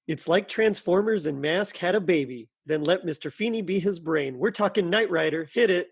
It's like Transformers and Mask had a baby. Then let Mr. Feeney be his brain. We're talking Knight Rider. Hit it.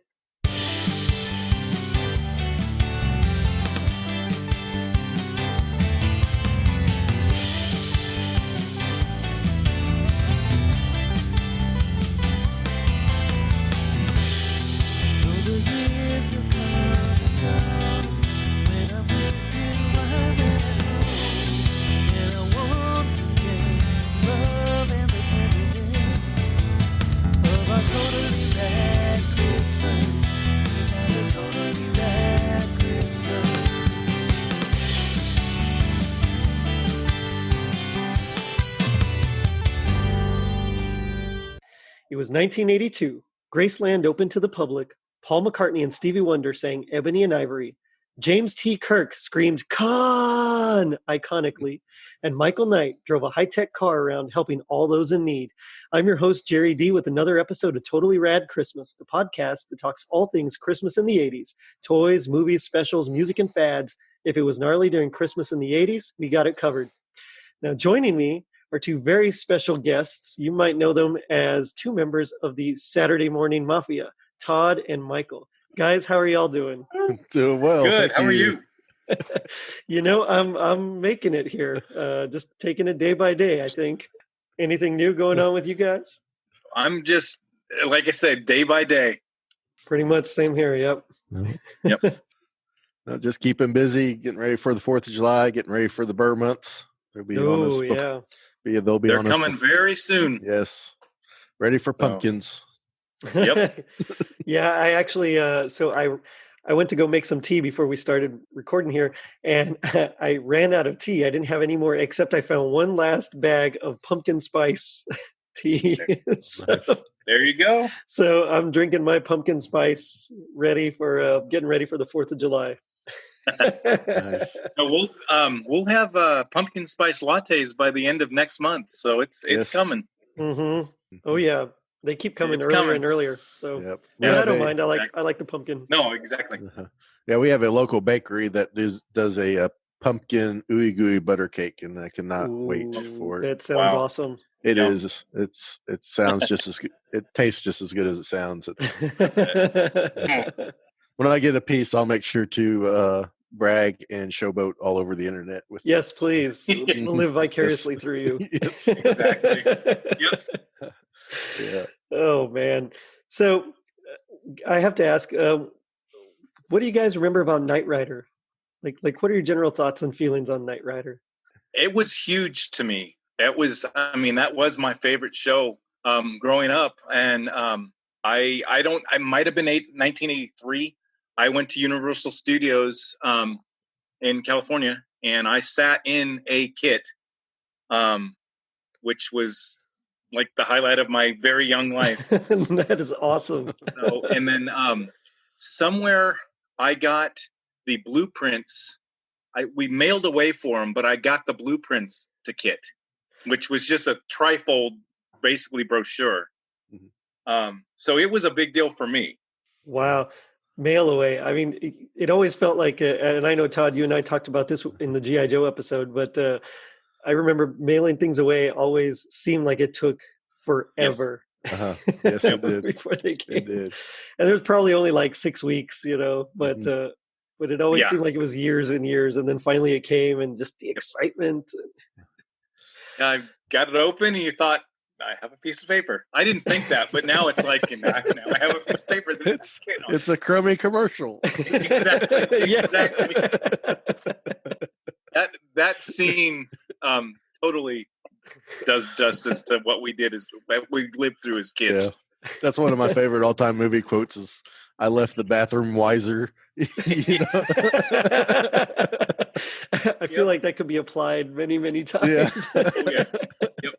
It was 1982. Graceland opened to the public. Paul McCartney and Stevie Wonder sang Ebony and Ivory. James T. Kirk screamed, "Con!" iconically. And Michael Knight drove a high-tech car around helping all those in need. I'm your host, Jerry D., with another episode of Totally Rad Christmas, the podcast that talks all things Christmas in the 80s. Toys, movies, specials, music, and fads. If it was gnarly during Christmas in the 80s, we got it covered. Now, joining me are two very special guests. You might know them as two members of the Saturday Morning Mafia, Todd and Michael. Guys, how are y'all doing? Doing well. Good. How are you? You know, I'm making it here. Just taking it day by day, I think. Anything new going on with you guys? I'm just, like I said, day by day. Pretty much same here, yep. Yep. Just keeping busy, getting ready for the 4th of July, getting ready for the Burr months. They'll be on us. Yeah. They're coming very soon. Yes. Ready for pumpkins. Yep. Yeah, I actually, so I went to go make some tea before we started recording here, and I ran out of tea. I didn't have any more, except I found one last bag of pumpkin spice tea. There you go. So I'm drinking my pumpkin spice, getting ready for the 4th of July. Nice. So we'll have pumpkin spice lattes by the end of next month. So it's coming. Mm-hmm. Oh yeah, they keep coming earlier and earlier. So yep. I don't mind. I like the pumpkin. No, exactly. Yeah, we have a local bakery that does a pumpkin ooey gooey butter cake, and I cannot wait for it. That sounds awesome. It is. It sounds just as good. It tastes just as good as it sounds. When I get a piece, I'll make sure to brag and showboat all over the internet with. Yes, please. We'll live vicariously through you. Yes. Exactly. Yep. Yeah. Oh man. So I have to ask, what do you guys remember about Knight Rider? Like what are your general thoughts and feelings on Knight Rider? It was huge to me. That was my favorite show growing up. And I might have been 1983. I went to Universal Studios in California, and I sat in a K.I.T.T, which was like the highlight of my very young life. That is awesome. So, and then somewhere I got the blueprints. We mailed away for them, but I got the blueprints to K.I.T.T, which was just a trifold, basically brochure. Mm-hmm. So it was a big deal for me. Wow. Mail away. I mean, it always felt like, and I know, Todd, you and I talked about this in the G.I. Joe episode, but I remember mailing things away always seemed like it took forever. Yes, yes it did. Before they came. It did. And there's probably only like 6 weeks, but it always seemed like it was years and years. And then finally it came, and just the excitement. I got it open, and you thought, I have a piece of paper. I didn't think that, but now it's like, now I have a piece of paper. It's a crummy commercial. Exactly. That scene totally does justice to what we did, we lived through as kids. Yeah. That's one of my favorite all-time movie quotes is, "I left the bathroom wiser." I feel like that could be applied many, many times. Yeah. Yep.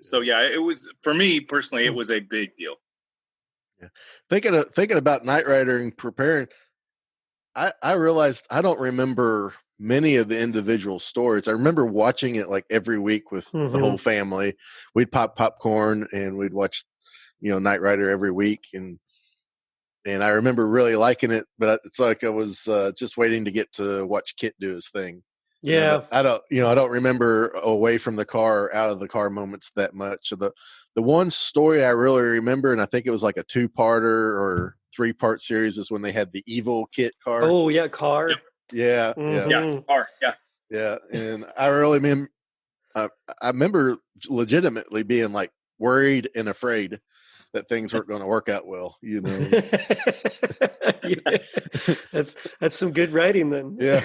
So it was, for me personally, it was a big deal. Yeah. Thinking about Knight Rider and preparing, I realized I don't remember many of the individual stories. I remember watching it like every week with the whole family. We'd pop popcorn and we'd watch, Knight Rider every week, and I remember really liking it. But it's like I was just waiting to get to watch Kit do his thing. Yeah. I don't remember away from the car, out of the car moments that much. So the one story I really remember, and I think it was like a 2-parter or 3-part series, is when they had the evil KITT car. Oh yeah, car. Yep. Yeah, Mhm. Yeah, car. Yeah. yeah. And I really I remember legitimately being like worried and afraid that things weren't going to work out well. Yeah. That's some good writing then. Yeah.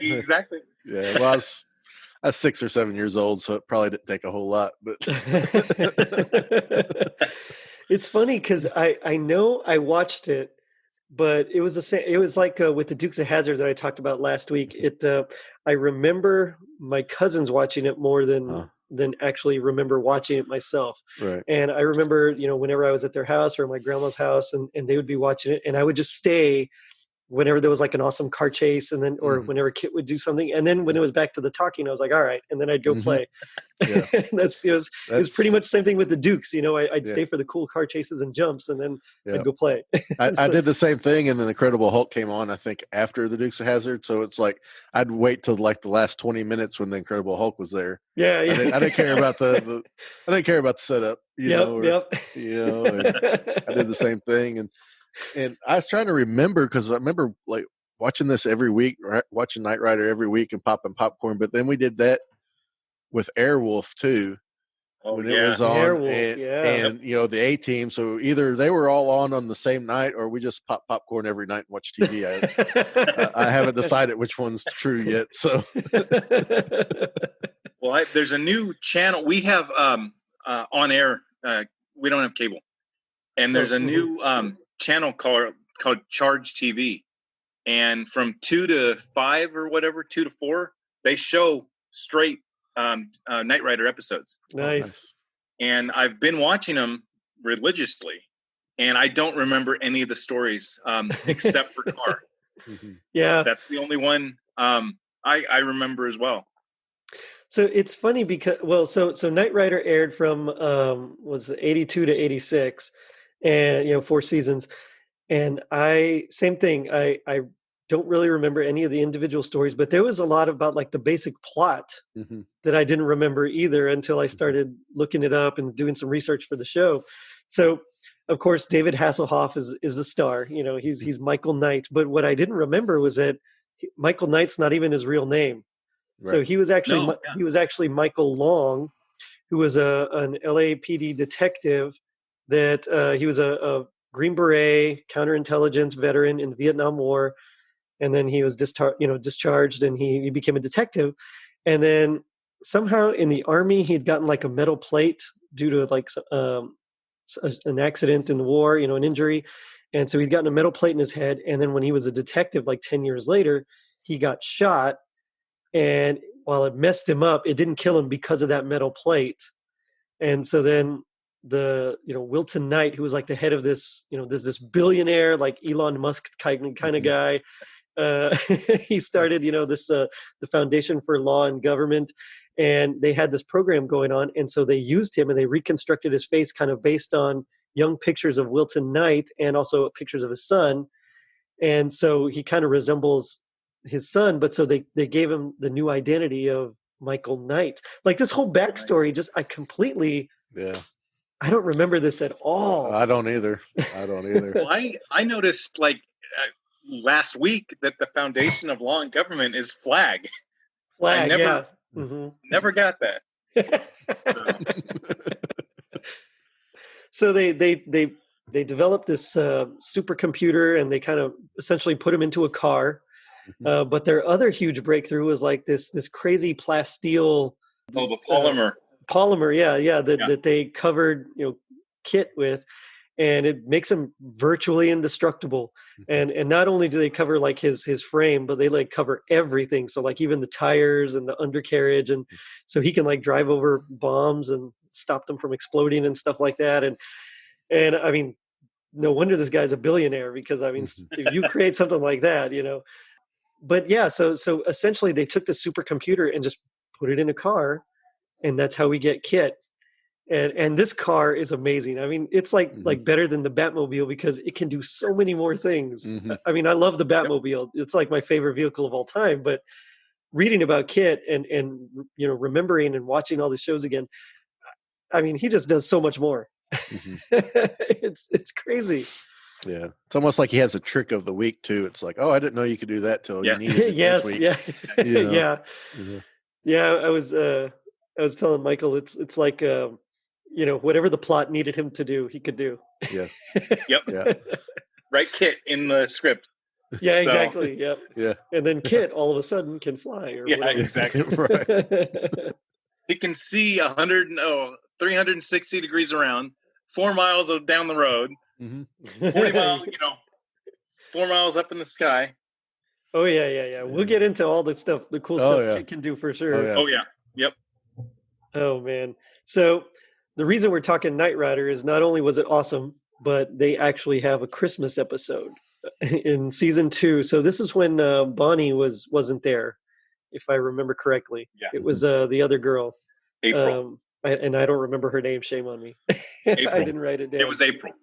Exactly. Yeah. Well, I was 6 or 7 years old, so it probably didn't take a whole lot. But it's funny because I know I watched it, but it was the same. It was like with the Dukes of Hazzard that I talked about last week. I remember my cousins watching it more than actually remember watching it myself. Right. And I remember, whenever I was at their house or my grandma's house, and they would be watching it, and I would just stay whenever there was like an awesome car chase, and then or whenever KITT would do something, and then when it was back to the talking, I was like, all right, and then I'd go play. Yeah. It was pretty much the same thing with the Dukes. I'd stay for the cool car chases and jumps, and then I'd go play. I did the same thing, and then the Incredible Hulk came on, I think, after the Dukes of Hazzard. So it's like I'd wait till like the last 20 minutes when the Incredible Hulk was there. Yeah. I didn't care about the I didn't care about the setup. Yep. I did the same thing, and I was trying to remember, because I remember like watching this every week, right? Watching Knight Rider every week and popping popcorn. But then we did that with Airwolf too, when it was on, Airwolf, and the A Team. So either they were all on the same night, or we just pop popcorn every night and watch TV. I haven't decided which one's true yet. So, well, there's a new channel we have on air. We don't have cable, and there's a new channel called Charge TV, and from 2 to 5 or whatever, 2 to 4, they show straight Knight Rider episodes. Nice. And I've been watching them religiously, and I don't remember any of the stories except for Car. Yeah, that's the only one I remember as well. So it's funny because so Knight Rider aired from was 82 to 86, and 4 seasons, and same thing. I don't really remember any of the individual stories, but there was a lot about like the basic plot that I didn't remember either until I started looking it up and doing some research for the show. So of course David Hasselhoff is the star. He's Michael Knight, but what I didn't remember was that Michael Knight's not even his real name. Right. So he was actually Michael Long, who was an LAPD detective. That he was a Green Beret counterintelligence veteran in the Vietnam War, and then he was discharged, and he became a detective. And then somehow in the Army, he'd gotten like a metal plate due to like an accident in the war, an injury, and so he'd gotten a metal plate in his head. And then when he was a detective, like 10 years later, he got shot. And while it messed him up, it didn't kill him because of that metal plate. And so then Wilton Knight, who was like the head of this, this billionaire, like Elon Musk kind of guy, he started, the Foundation for Law and Government, and they had this program going on. And so they used him and they reconstructed his face kind of based on young pictures of Wilton Knight and also pictures of his son. And so he kind of resembles his son, but so they gave him the new identity of Michael Knight. Like this whole backstory, I don't remember this at all. I don't either. Well, I noticed like last week that the Foundation of Law and Government is flag. I never got that. So they developed this supercomputer, and they kind of essentially put him into a car. But their other huge breakthrough was like this crazy plasteel. Oh, the polymer. That they covered KITT with, and it makes him virtually indestructible. And not only do they cover like his frame, but they like cover everything. So like even the tires and the undercarriage, and so he can like drive over bombs and stop them from exploding and stuff like that. And I mean, no wonder this guy's a billionaire, because I mean, if you create something like that, But yeah, so essentially they took the supercomputer and just put it in a car, and that's how we get KITT. And this car is amazing. I mean, it's like better than the Batmobile because it can do so many more things. I mean, I love the Batmobile. It's like my favorite vehicle of all time, but reading about Kit and remembering and watching all the shows again, I mean, he just does so much more. Mm-hmm. It's crazy. Yeah, it's almost like he has a trick of the week too. It's like, oh, I didn't know you could do that till you needed it yes, this week. Yeah, You know? yeah, Mm-hmm. yeah. I was telling Michael, it's like whatever the plot needed him to do, he could do. Yeah. Yep. Yeah. Right, Kit in the script. Yeah, So, exactly. Yep. Yeah. And then Kit all of a sudden can fly. Or yeah, whatever. exactly. Right. He can see 360 degrees around, 4 miles down the road, Mm-hmm. 40 miles, 4 miles up in the sky. Oh yeah. We'll get into all the stuff, the cool stuff Kit can do for sure. Oh yeah. Yep. Oh man. So the reason we're talking Knight Rider is not only was it awesome, but they actually have a Christmas episode in season 2. So this is when Bonnie wasn't there, if I remember correctly. Yeah. It was the other girl. April. I don't remember her name. Shame on me. I didn't write it down. It was April.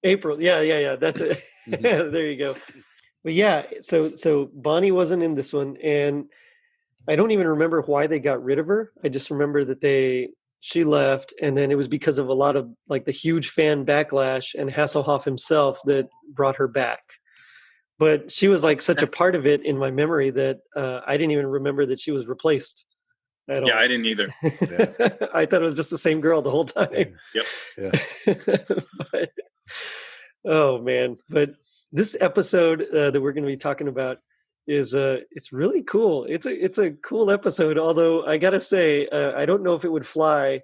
April. Yeah. That's it. There you go. But yeah, so Bonnie wasn't in this one, and I don't even remember why they got rid of her. I just remember that she left, and then it was because of a lot of like the huge fan backlash and Hasselhoff himself that brought her back. But she was like such a part of it in my memory that I didn't even remember that she was replaced at all. Yeah, I didn't either. Yeah. I thought it was just the same girl the whole time. Yep. Yeah. Oh man. But this episode that we're going to be talking about is it's really cool. It's a cool episode, although I gotta say I don't know if it would fly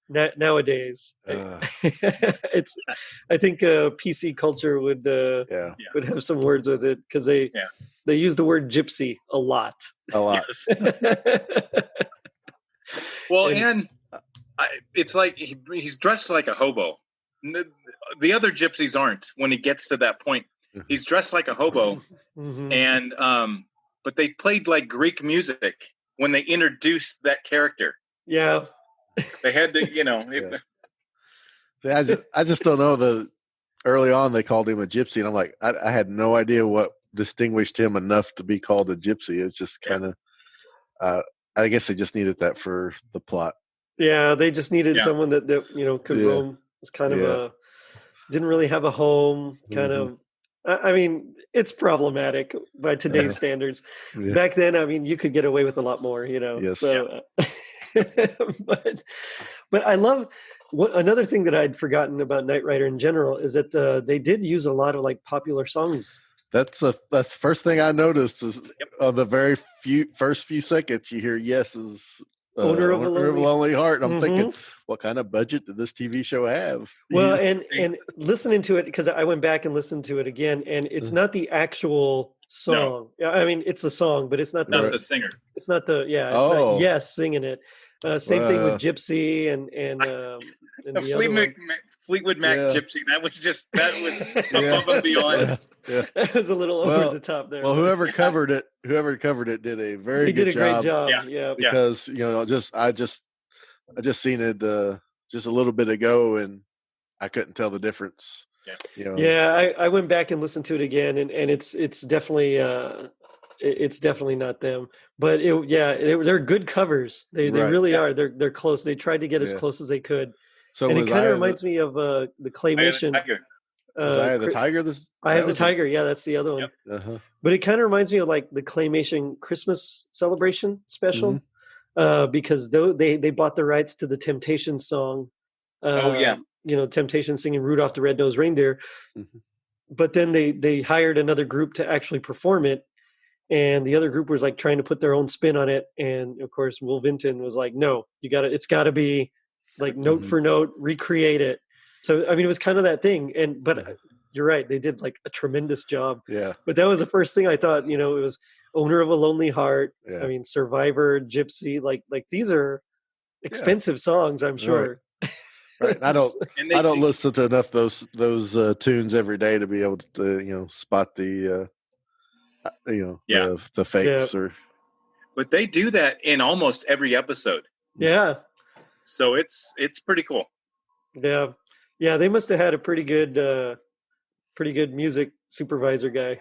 nowadays. It's I think PC culture would have some words with it, because they use the word gypsy a lot. Yes. Well, and it's like he's dressed like a hobo. The other gypsies aren't. When he gets to that point, he's dressed like a hobo. Mm-hmm. And but they played like Greek music when they introduced that character. Yeah, they had to, I just don't know. Early on they called him a gypsy, and I'm like, I had no idea what distinguished him enough to be called a gypsy. It's just kind of, I guess they just needed that for the plot. Yeah, they just needed someone that could roam. Was kind of didn't really have a home. Kind of. I mean, it's problematic by today's standards. Yeah. Back then, I mean, you could get away with a lot more, Yes. So, but I love another thing that I'd forgotten about Knight Rider in general is that they did use a lot of like popular songs. That's the first thing I noticed is on the first few seconds you hear Yes's Owner of a Lonely Heart. I'm thinking, what kind of budget did this TV show have? Well, and listening to it, because I went back and listened to it again, and it's not the actual song. No. I mean, it's the song, but it's not the singer. It's not the not Yes singing it. Same thing with Gypsy and Fleetwood Mac Gypsy. That was above and beyond. Yeah. That was a little over the top there. Well, whoever covered it did a very good job. Great job. Yeah. Because I just seen it just a little bit ago, and I couldn't tell the difference. Yeah. Yeah, I went back and listened to it again, and it's definitely it's definitely not them. But they're good covers. They really are. They're close. They tried to get as close as they could. So and it kind of reminds me of the claymation. Eye of the Tiger. Eye of the Tiger. Yeah, that's the other one. Yep. Uh-huh. But it kind of reminds me of like the claymation Christmas celebration special, because they bought the rights to the Temptation song. Temptation singing Rudolph the Red-Nosed Reindeer. Mm-hmm. But then they hired another group to actually perform it, and the other group was like trying to put their own spin on it. And of course, Will Vinton was like, "No, it's got to be like note for note, recreate it." So I mean, it was kind of that thing. But you're right, they did like a tremendous job. Yeah. But that was the first thing I thought. It was Owner of a Lonely Heart. Yeah. I mean, Survivor, Gypsy. Like these are expensive songs, I'm sure. Right. I don't listen to enough those tunes every day to be able to spot the the fakes or. But they do that in almost every episode. Yeah. So it's pretty cool. Yeah. Yeah, they must have had a pretty good music supervisor guy.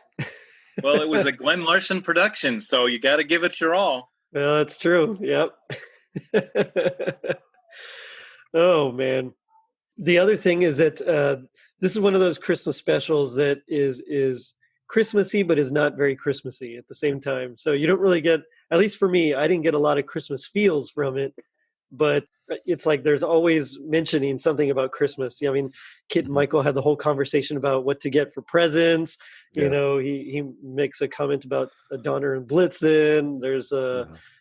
Well, it was a Glenn Larson production, so you got to give it your all. Well, that's true. Yep. Oh man. The other thing is that this is one of those Christmas specials that is Christmassy, but is not very Christmassy at the same time. So you don't really get, at least for me, I didn't get a lot of Christmas feels from it. But it's like there's always mentioning something about Christmas. I mean, Kit and Michael had the whole conversation about what to get for presents. You know, he makes a comment about a Donner and Blitzen. There's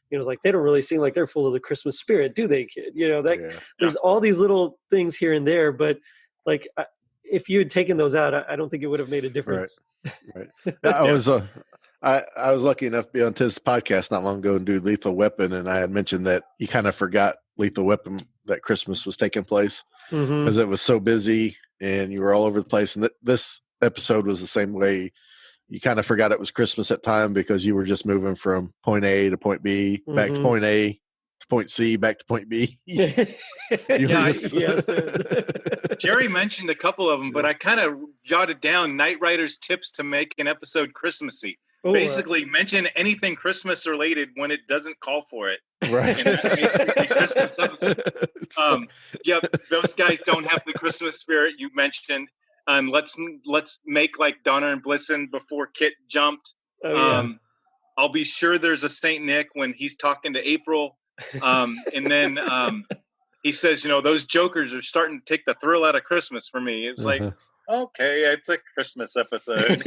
it's like they don't really seem like they're full of the Christmas spirit, do they, kid? There's all these little things here and there, but like if you had taken those out, I don't think it would have made a difference. Right. I was lucky enough to be on Tiz's podcast not long ago and do Lethal Weapon, and I had mentioned that you kind of forgot Lethal Weapon that Christmas was taking place because it was so busy and you were all over the place. And this episode was the same way. You kind of forgot it was Christmas at time because you were just moving from point A to point B, back to point A to point C, back to point B. Jerry mentioned a couple of them, but I kind of jotted down Night Rider's tips to make an episode Christmassy. Basically, mention anything Christmas related when it doesn't call for it. Right. Christmas episode. Those guys don't have the Christmas spirit you mentioned. Let's make like Donner and Blitzen before Kit jumped. I'll be sure there's a Saint Nick when he's talking to April. And then he says, those jokers are starting to take the thrill out of Christmas for me. It was like, okay, it's a Christmas episode.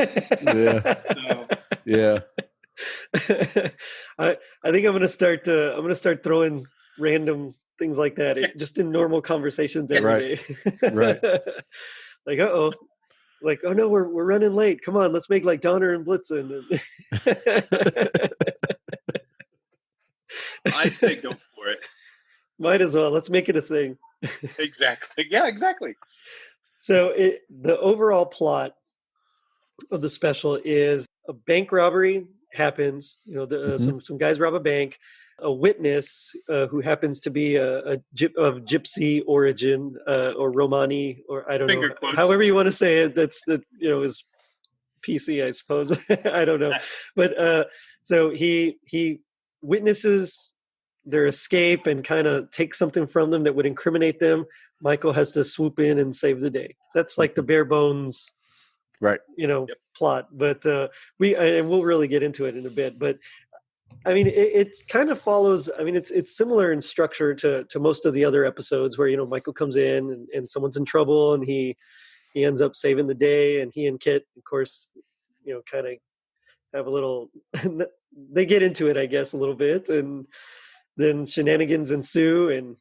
I think I'm gonna start throwing random things like that just in normal conversations every day. Right. Like, oh no, we're running late. Come on, let's make like Donner and Blitzen. I say go for it. Might as well. Let's make it a thing. Exactly. Yeah, exactly. So the overall plot of the special is a bank robbery happens. Some guys rob a bank. A witness who happens to be of gypsy origin or Romani, or I don't know, quotes. However you want to say it. Is PC, I suppose. I don't know, but so he witnesses their escape and kind of takes something from them that would incriminate them. Michael has to swoop in and save the day. That's like the bare bones, plot. But we'll really get into it in a bit. But I mean, it kind of follows. I mean, it's similar in structure to most of the other episodes where Michael comes in and someone's in trouble and he ends up saving the day, and he and Kit, of course, kind of have a little. They get into it, I guess, a little bit, and then shenanigans ensue, and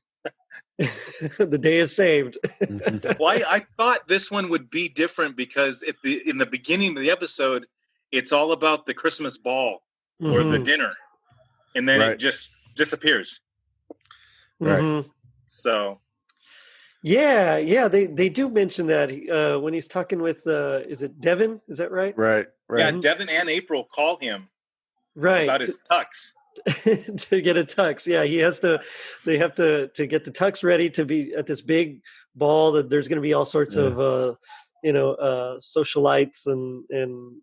the day is saved. Well, I thought this one would be different because in the beginning of the episode, it's all about the Christmas ball or the dinner, and then it just disappears. Right. So. Yeah, they do mention that when he's talking with is it Devin? Is that right? Right. Yeah, Devin and April call him about his tux. To get a tux. Yeah, they have to get the tux ready to be at this big ball that there's going to be all sorts of socialites and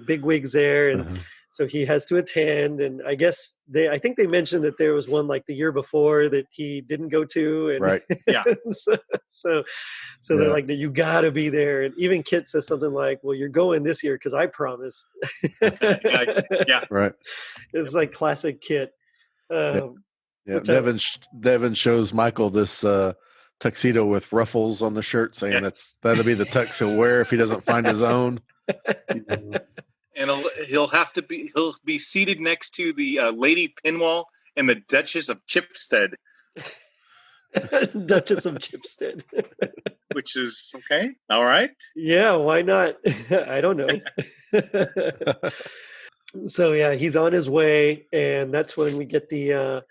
big wigs there, and so he has to attend. And I guess I think they mentioned that there was one like the year before that he didn't go to, and right. Yeah. so they're like, you got to be there. And even Kit says something like, well, you're going this year because I promised. Yeah. Right. It's like classic Kit. Devin shows Michael this tuxedo with ruffles on the shirt, saying that'll be the tux he'll wear if he doesn't find his own. And he'll be seated next to the Lady Pinwall and the Duchess of Chipstead. Duchess of Chipstead. Which is okay. All right. Yeah, why not? I don't know. So yeah, he's on his way, and that's when we get the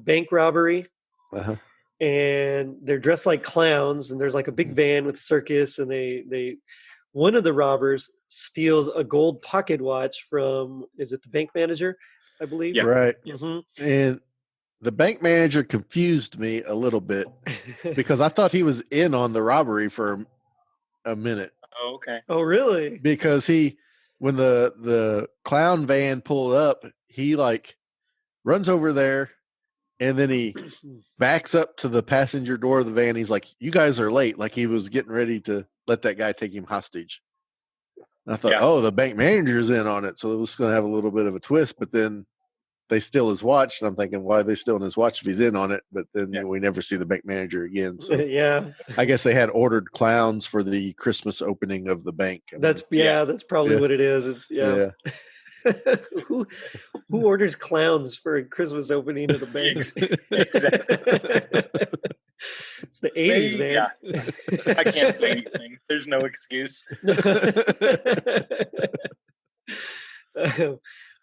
bank robbery. And they're dressed like clowns, and there's like a big van with a circus, and they one of the robbers steals a gold pocket watch from, is it the bank manager, I believe? Yeah. Right. And the bank manager confused me a little bit because I thought he was in on the robbery for a minute. Oh, okay. Oh, really? Because when the clown van pulled up, he like runs over there, and then he backs up to the passenger door of the van. He's like, "You guys are late." Like he was getting ready to let that guy take him hostage. And I thought, oh, the bank manager's in on it, so it was going to have a little bit of a twist. But then they steal his watch, and I'm thinking, why are they stealing his watch if he's in on it? But then we never see the bank manager again. So I guess they had ordered clowns for the Christmas opening of the bank. That's probably what it is. Who orders clowns for a Christmas opening of the bank? Exactly. It's the 80s, man. Yeah. I can't say anything. There's no excuse.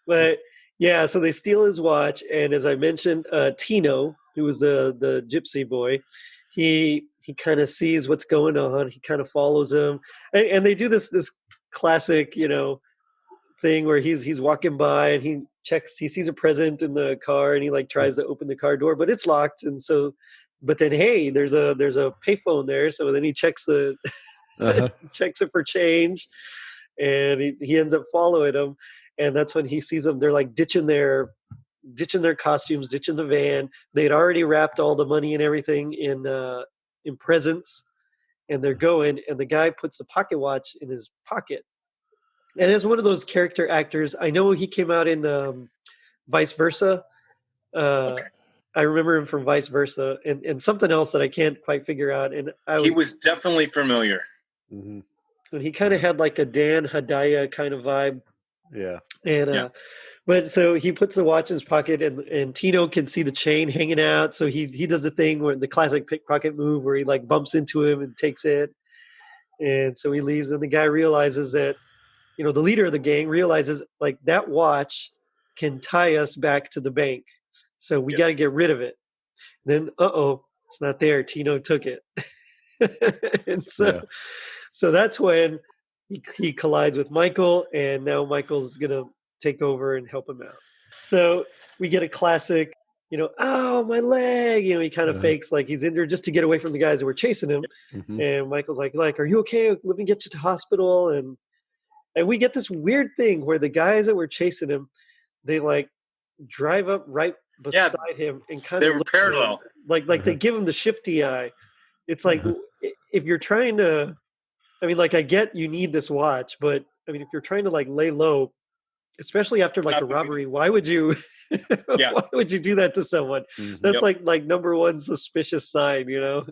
But yeah, so they steal his watch, and as I mentioned, Tino, who was the gypsy boy, he kind of sees what's going on. He kind of follows him, and they do this classic, thing where he's walking by and he sees a present in the car, and he like tries to open the car door, but it's locked, and so. But then, hey, there's a payphone there, so then he checks checks it for change, and he ends up following him, and that's when he sees them. They're like ditching their costumes, ditching the van. They had already wrapped all the money and everything in presents, and they're going. And the guy puts the pocket watch in his pocket, and as one of those character actors, I know he came out in Vice Versa. Okay. I remember him from Vice Versa and something else that I can't quite figure out. And he was definitely familiar. Mm-hmm. And he kind of had like a Dan Hedaya kind of vibe. Yeah. And but so he puts the watch in his pocket, and Tino can see the chain hanging out. So he does the thing where the classic pickpocket move where he like bumps into him and takes it. And so he leaves, and the guy realizes that, the leader of the gang realizes like that watch can tie us back to the bank. So we got to get rid of it. Then, it's not there. Tino took it. And so that's when he collides with Michael, and now Michael's going to take over and help him out. So we get a classic, oh, my leg. He kind of fakes like he's injured just to get away from the guys that were chasing him. Mm-hmm. And Michael's like, are you okay? Let me get you to hospital. And we get this weird thing where the guys that were chasing him, they like drive up right beside him and kind of they were parallel, like they give him the shifty eye. It's like if you're trying to, I get you need this watch, but if you're trying to like lay low, especially after like a robbery, why would you why would you do that to someone? Mm-hmm. That's like number one suspicious sign, Yeah.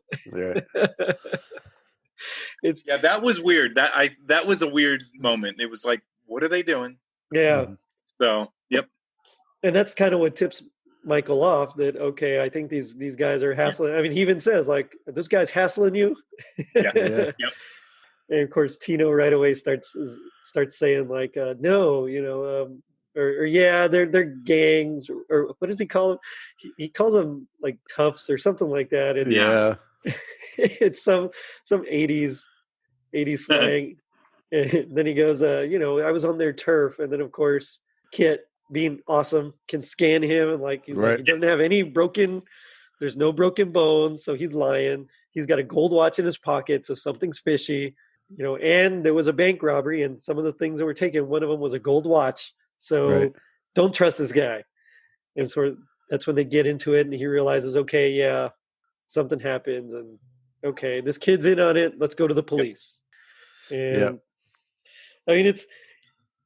That was weird. That was a weird moment. It was like, what are they doing? Yeah. So and that's kind of what tips Michael off that, okay, I think these guys are hassling. He even says like, are those guys hassling you? Yep. And of course, Tino right away starts saying like, no, they're gangs, or what does he call them? He calls them like toughs or something like that. And it's some 80s slang. And then he goes, I was on their turf. And then of course, Kit, being awesome, can scan him, and like he's like, he doesn't have any there's no broken bones, so he's lying. He's got a gold watch in his pocket, so something's fishy, and there was a bank robbery, and some of the things that were taken, one of them was a gold watch, so don't trust this guy. And so that's when they get into it, and he realizes, okay, something happens, and okay, this kid's in on it, let's go to the police. And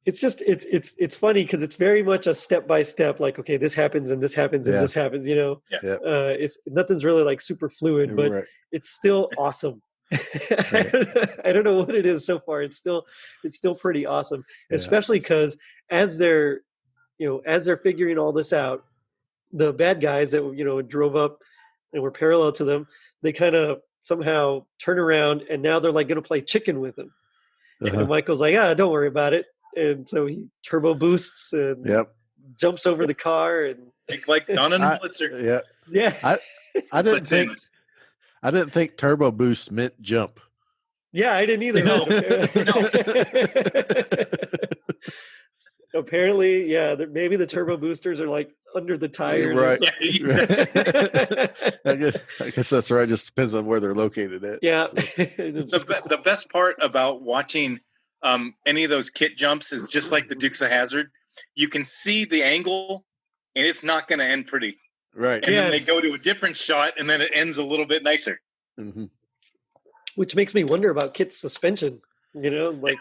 it's funny because it's very much a step by step, like, okay, this happens and this happens and this happens, it's nothing's really like super fluid, but it's still awesome. I don't know what it is so far. It's still pretty awesome, especially because as they're figuring all this out, the bad guys that drove up and were parallel to them, they kind of somehow turn around, and now they're like going to play chicken with them. And Michael's like, don't worry about it. And so he turbo boosts and jumps over the car, and like Donna and Blitzer. Yeah. I didn't think turbo boost meant jump. Yeah, I didn't either. No. Apparently, maybe the turbo boosters are like under the tire. Right. I guess that's right. Just depends on where they're located at. Yeah. So. The best part about watching any of those kit jumps is just like the Dukes of Hazzard. You can see the angle, and it's not going to end pretty. Right. And then they go to a different shot, and then it ends a little bit nicer. Mm-hmm. Which makes me wonder about K.I.T.'s suspension. You know, like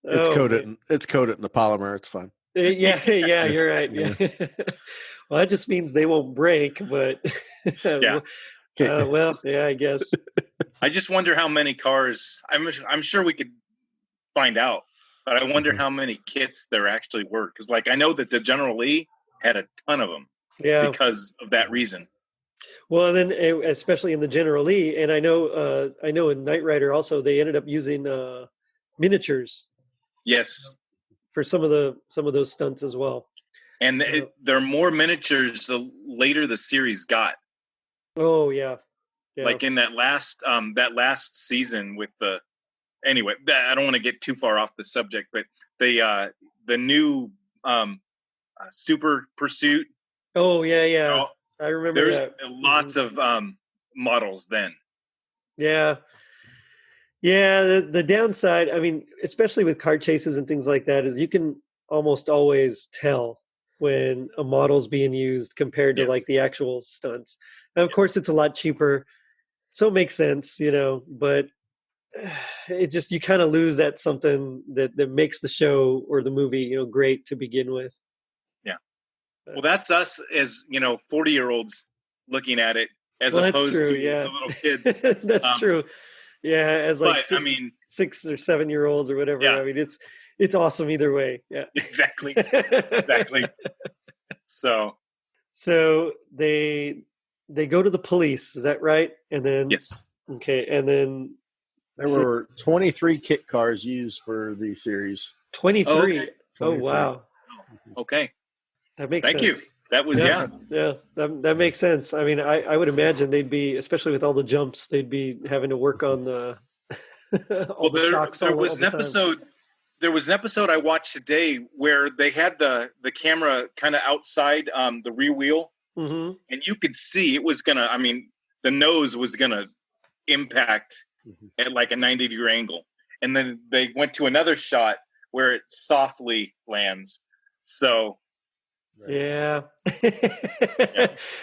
It's coated. It's coated in the polymer. It's fine. Yeah, you're right. Yeah. Well, that just means they won't break, but Yeah. Well, yeah, I guess. I just wonder how many cars. I'm sure we could find out, but I wonder how many kits there actually were. Because, like, I know that the General Lee had a ton of them. Yeah. Because of that reason. Well, then especially in the General Lee, and I know in Knight Rider also they ended up using miniatures. Yes. For some of those stunts as well. And there are more miniatures the later the series got. Oh yeah. Like in that last season with the. Anyway, I don't want to get too far off the subject, but the new Super Pursuit. Oh yeah. I remember there's that. Lots of models then. Yeah. Yeah, the downside, I mean, especially with car chases and things like that, is you can almost always tell when a model's being used compared to like the actual stunts. And of course, it's a lot cheaper, so it makes sense, you know, but it just, you kind of lose that something that makes the show or the movie, you know, great to begin with. Yeah. Well, that's us as, you know, 40-year-olds looking at it as opposed to the little kids. That's true. Yeah, as like but, 6 or 7 year olds or whatever. Yeah. I mean, it's awesome either way. Yeah, exactly. So they go to the police. Is that right? And then yes. Okay, and then there were 23 kit cars used for the series. 23. Oh, okay. Oh wow. Okay. That makes sense. Thank you. That was Yeah, that makes sense. I mean, I would imagine they'd be, especially with all the jumps, they'd be having to work on the all the shocks. There was an episode I watched today where they had the camera kind of outside the rear wheel, and you could see it was gonna. I mean, the nose was gonna impact at like a 90-degree angle, and then they went to another shot where it softly lands. So. Yeah.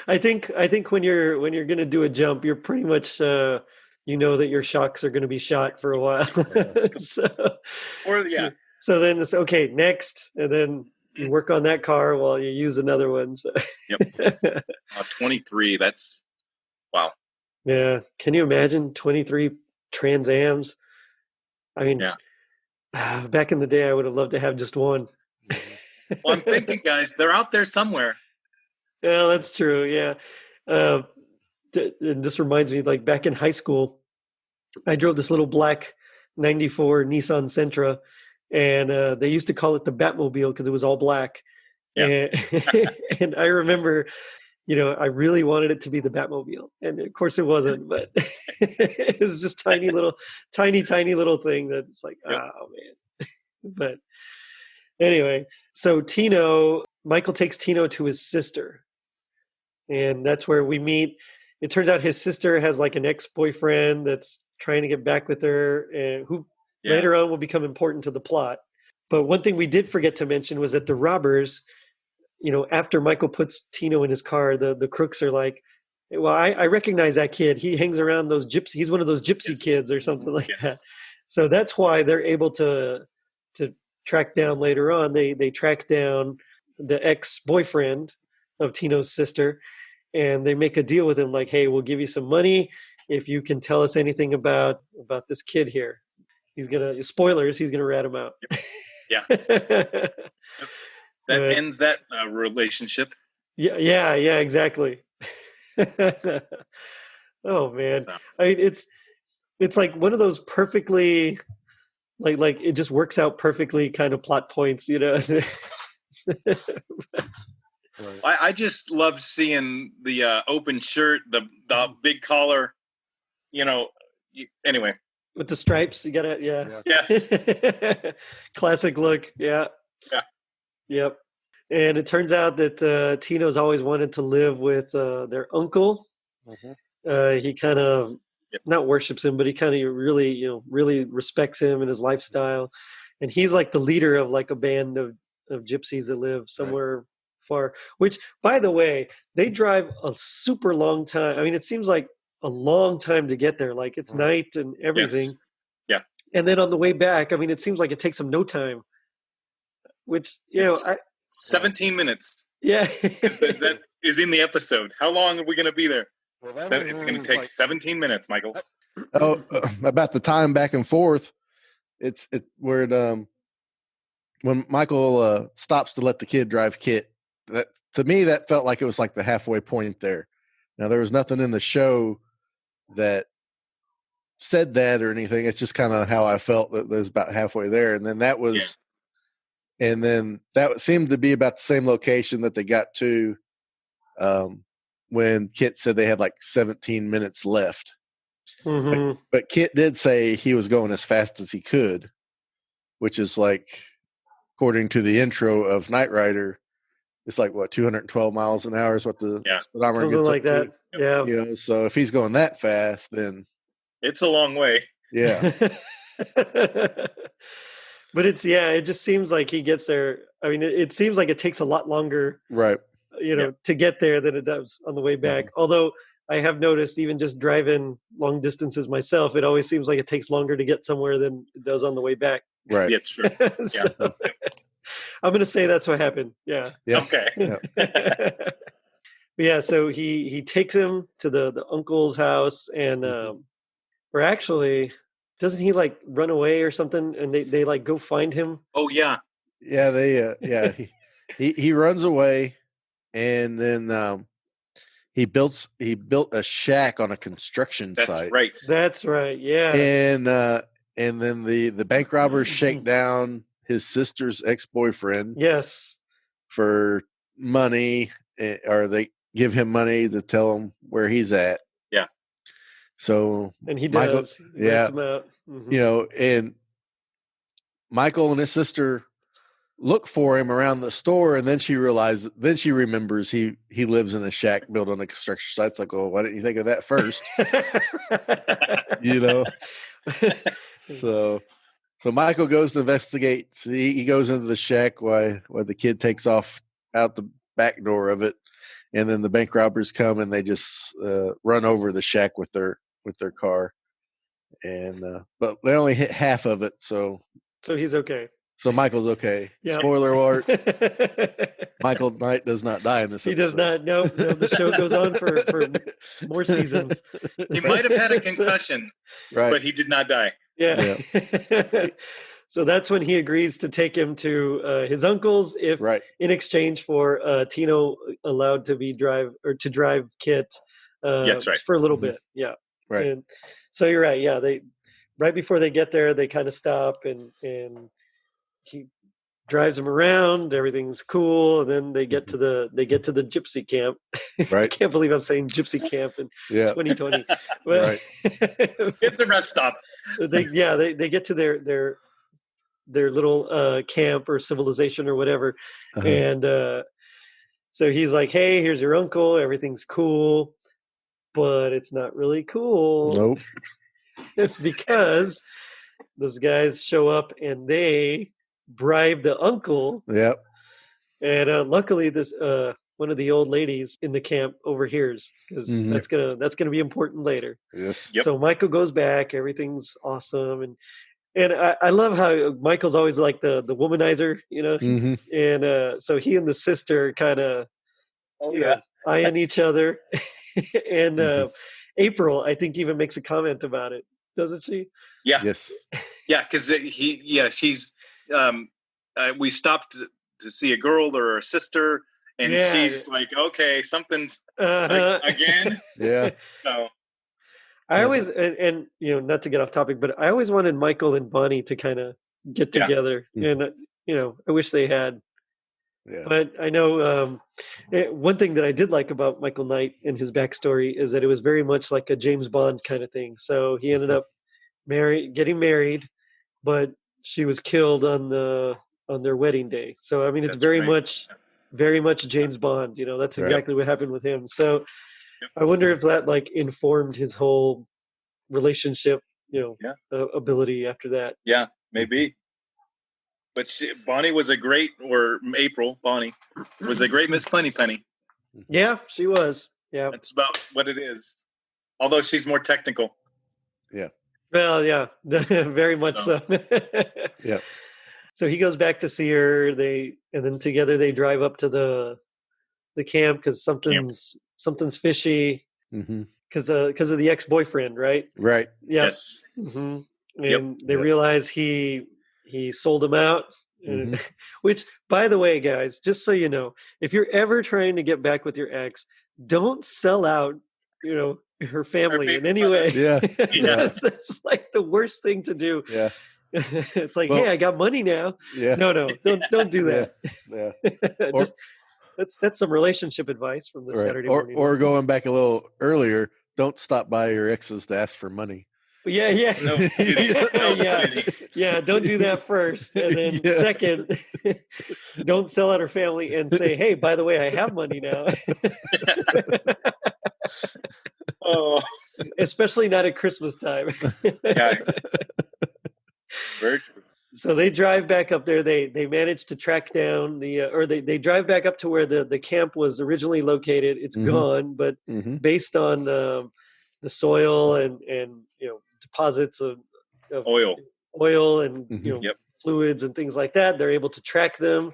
I think when you're going to do a jump, you're pretty much you know that your shocks are going to be shot for a while. So then it's okay, next, and then you work on that car while you use another one. So. Yep. 23. That's wow. Yeah. Can you imagine 23 Trans Ams? I mean, back in the day, I would have loved to have just one. Well, I'm thinking, guys, they're out there somewhere. Yeah, that's true. Yeah. This reminds me, like back in high school, I drove this little black 94 Nissan Sentra, and they used to call it the Batmobile because it was all black. Yeah. And I remember, you know, I really wanted it to be the Batmobile. And of course it wasn't, but it was just tiny little thing that's like, oh man. But anyway, so Michael takes Tino to his sister, and that's where we meet. It turns out his sister has like an ex-boyfriend that's trying to get back with her, and who later on will become important to the plot. But one thing we did forget to mention was that the robbers, you know, after Michael puts Tino in his car, the crooks are like, well, I recognize that kid. He hangs around those gypsy. He's one of those gypsy kids or something like that. So that's why they're able to track down later on. They track down the ex-boyfriend of Tino's sister, and they make a deal with him like, hey, we'll give you some money if you can tell us anything about this kid here. He's gonna rat him out. Yeah. That ends that relationship. Yeah, exactly. Oh man. So. I mean, it's like one of those perfectly like it just works out perfectly kind of plot points, you know. I just love seeing the open shirt, the big collar, you know. Anyway, with the stripes, you gotta, yes, classic look, yeah. Yep. And it turns out that Tino's always wanted to live with their uncle. He kind of not worships him, but he kind of really respects him and his lifestyle. And he's like the leader of like a band of gypsies that live somewhere far, which, by the way, they drive a super long time. I mean, it seems like a long time to get there. Like it's night and everything. Yes. Yeah. And then on the way back, I mean, it seems like it takes them no time, which, 17 minutes. Yeah. That is in the episode. How long are we going to be there? Well, It's going to take 17 minutes, Michael. About the time back and forth, it's where when Michael stops to let the kid drive Kit, that to me that felt like it was like the halfway point there. Now there was nothing in the show that said that or anything. It's just kind of how I felt that it was about halfway there, and then that seemed to be about the same location that they got to when Kit said they had like 17 minutes left. Mm-hmm. But Kit did say he was going as fast as he could, which is like, according to the intro of Knight Rider, it's like what 212 miles an hour is what the speedometer something gets like that. To. Yeah. So if he's going that fast, then it's a long way. Yeah. But it just seems like he gets there. I mean, it seems like it takes a lot longer, right? To get there than it does on the way back. Mm-hmm. Although I have noticed, even just driving long distances myself, it always seems like it takes longer to get somewhere than it does on the way back. Right. Yeah, it's true. So, I'm going to say that's what happened. Yeah. Okay. Yeah. So he takes him to the uncle's house, and or actually, doesn't he like run away or something? And they like go find him. Oh yeah. Yeah. They he runs away, and then he built a shack on a construction site. That's right. Yeah. And then the bank robbers shake down his sister's ex-boyfriend. Yes. For money, or they give him money to tell him where he's at. Yeah. So and he does. He lets him out. Mm-hmm. And Michael and his sister look for him around the store, and then she remembers he lives in a shack built on a construction site. It's like, oh, why didn't you think of that first? So Michael goes to investigate. He goes into the shack while the kid takes off out the back door of it, and then the bank robbers come and they just run over the shack with their car, and but they only hit half of it. So he's okay. So Michael's okay. Yep. Spoiler alert: Michael Knight does not die in this. He does not. No, the show goes on for more seasons. He might have had a concussion, but he did not die. Yeah. So that's when he agrees to take him to his uncle's, if in exchange for Tino allowed to drive Kit. That's right. For a little bit. Yeah. Right. And so you're right. Yeah. They right before they get there, they kind of stop and he drives them around. Everything's cool, and then they get to the gypsy camp. Right. I can't believe I'm saying gypsy camp in 2020. But it's a rest stop. They get to their little camp or civilization or whatever, and so he's like, "Hey, here's your uncle. Everything's cool, but it's not really cool." Nope. Because those guys show up and they bribe the uncle. Yep. And luckily, this one of the old ladies in the camp overhears, because that's gonna be important later. Yes. Yep. So Michael goes back. Everything's awesome, and I love how Michael's always like the womanizer, And so he and the sister kind of eyeing each other, and April, I think, even makes a comment about it, doesn't she? Yeah. Yes. Yeah, because she's. We stopped to see a girl or a sister, and she's like, "Okay, something's again." Yeah. So I always and not to get off topic, but I always wanted Michael and Bonnie to kind of get together, and I wish they had. Yeah. But I know one thing that I did like about Michael Knight and his backstory is that it was very much like a James Bond kind of thing. So he ended up getting married, but she was killed on their wedding day. So I mean, it's very much James Bond. That's exactly what happened with him. So I wonder if that like informed his whole relationship, ability after that. Yeah, maybe. But Bonnie was a great, or April, Bonnie, was a great Miss Penny. Yeah, she was. Yeah. That's about what it is. Although she's more technical. Yeah. Well, yeah, very much so. Yeah. So he goes back to see her. And then together they drive up to the camp because something's fishy. Mm-hmm. Because of the ex-boyfriend, right? Right. Yep. Yes. Mm-hmm. And they realize he sold him out. Mm-hmm. Which, by the way, guys, just so you know, if you're ever trying to get back with your ex, don't sell out, her family in any way. Yeah. That's like the worst thing to do. Yeah. It's like, hey, I got money now. Yeah. No, don't do that. Yeah. Just that's some relationship advice from the Saturday Morning. Or going back a little earlier, don't stop by your exes to ask for money. Yeah. No, yeah. Don't do that first, and then second, don't sell out her family and say, "Hey, by the way, I have money now." Oh, especially not at Christmas time. Yeah. Very true. So they drive back up there. They manage to track down they drive back up to where the camp was originally located. It's gone, but based on the soil and deposits of oil and fluids and things like that, they're able to track them.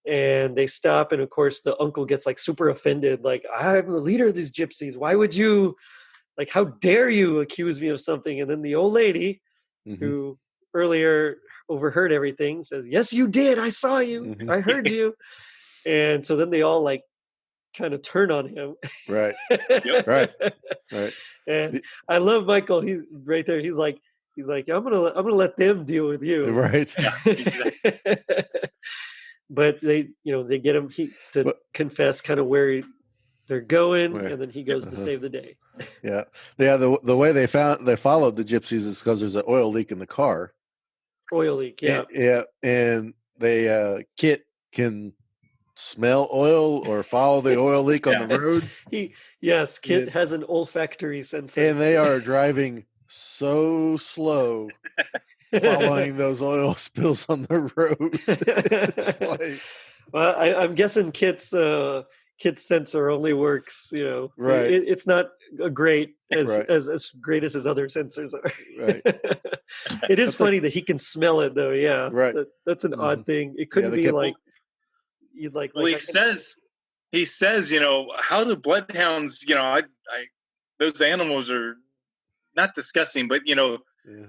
And they stop, and of course the uncle gets like super offended, like, I'm the leader of these gypsies. Why would you, like, how dare you accuse me of something? And then the old lady who earlier overheard everything says, yes, you did. I saw you. I heard you. And so then they all like kind of turn on him. Right. Right. And I love Michael. He's right there. He's like, I'm gonna let them deal with you. Right. Yeah, exactly. But they get him to confess kind of where they're going, and then he goes to save the day. Yeah. The way they followed the gypsies is because there's an oil leak in the car. Oil leak, yeah. And they Kit can smell oil or follow the oil leak on the road. Kit has an olfactory sensor, and they are driving so slow. Following those oil spills on the road. It's like, well, I'm guessing Kit's sensor only works, right. It's not as great as great as his other sensors are. Right. It is funny that he can smell it though. Yeah. Right. That's an odd thing. It couldn't be like you'd like. Well, he says, how do bloodhounds? Those animals are not disgusting, but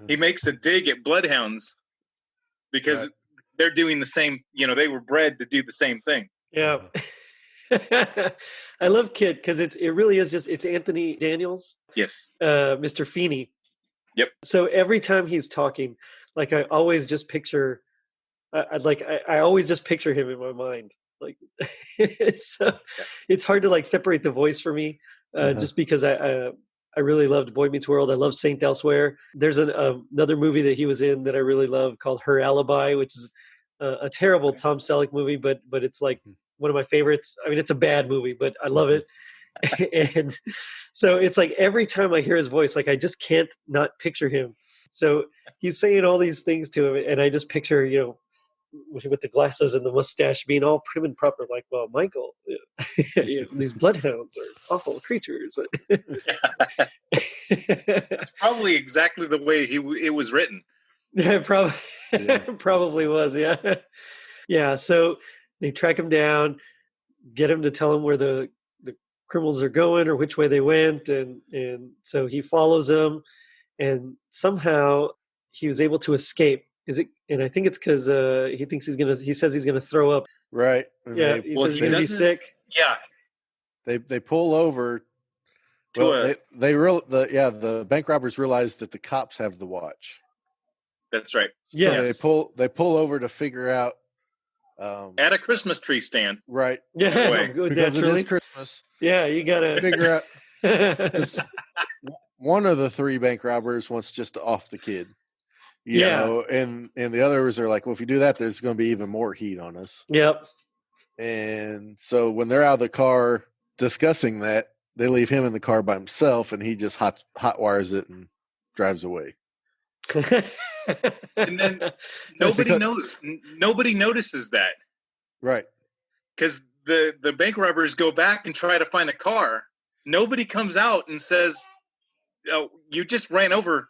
he makes a dig at bloodhounds because they're doing the same, they were bred to do the same thing. Yeah. I love Kit because it really is it's Anthony Daniels. Yes. Mr. Feeney. Yep. So every time he's talking, like I always just picture I always just picture him in my mind. Like it's hard to like separate the voice for me just because I really loved Boy Meets World. I love Saint Elsewhere. There's another movie that he was in that I really love called Her Alibi, which is a terrible Tom Selleck movie, but it's like one of my favorites. I mean, it's a bad movie, but I love it. And so it's like every time I hear his voice, like I just can't not picture him. So he's saying all these things to him, and I just picture, with the glasses and the mustache being all prim and proper, like, well, Michael, these bloodhounds are awful creatures. That's probably exactly the way it was written. Yeah, probably was. Yeah. Yeah. So they track him down, get him to tell him where the criminals are going or which way they went. And so he follows them, and somehow he was able to escape. And I think it's because he says he's gonna throw up. Right. And yeah. He says he's gonna be sick. Yeah. They pull over. The bank robbers realize that the cops have the watch. That's right. Yeah. So they pull over to figure out at a Christmas tree stand. Right. Yeah. Because it is Christmas. Yeah, you gotta figure out. One of the three bank robbers wants just to off the kid. You know, and the others are like, well, if you do that, there's going to be even more heat on us. Yep. And so when they're out of the car discussing that, they leave him in the car by himself, and he just hot wires it and drives away. And then nobody notices that. Right. Because the bank robbers go back and try to find a car. Nobody comes out and says, "Oh, you just ran over.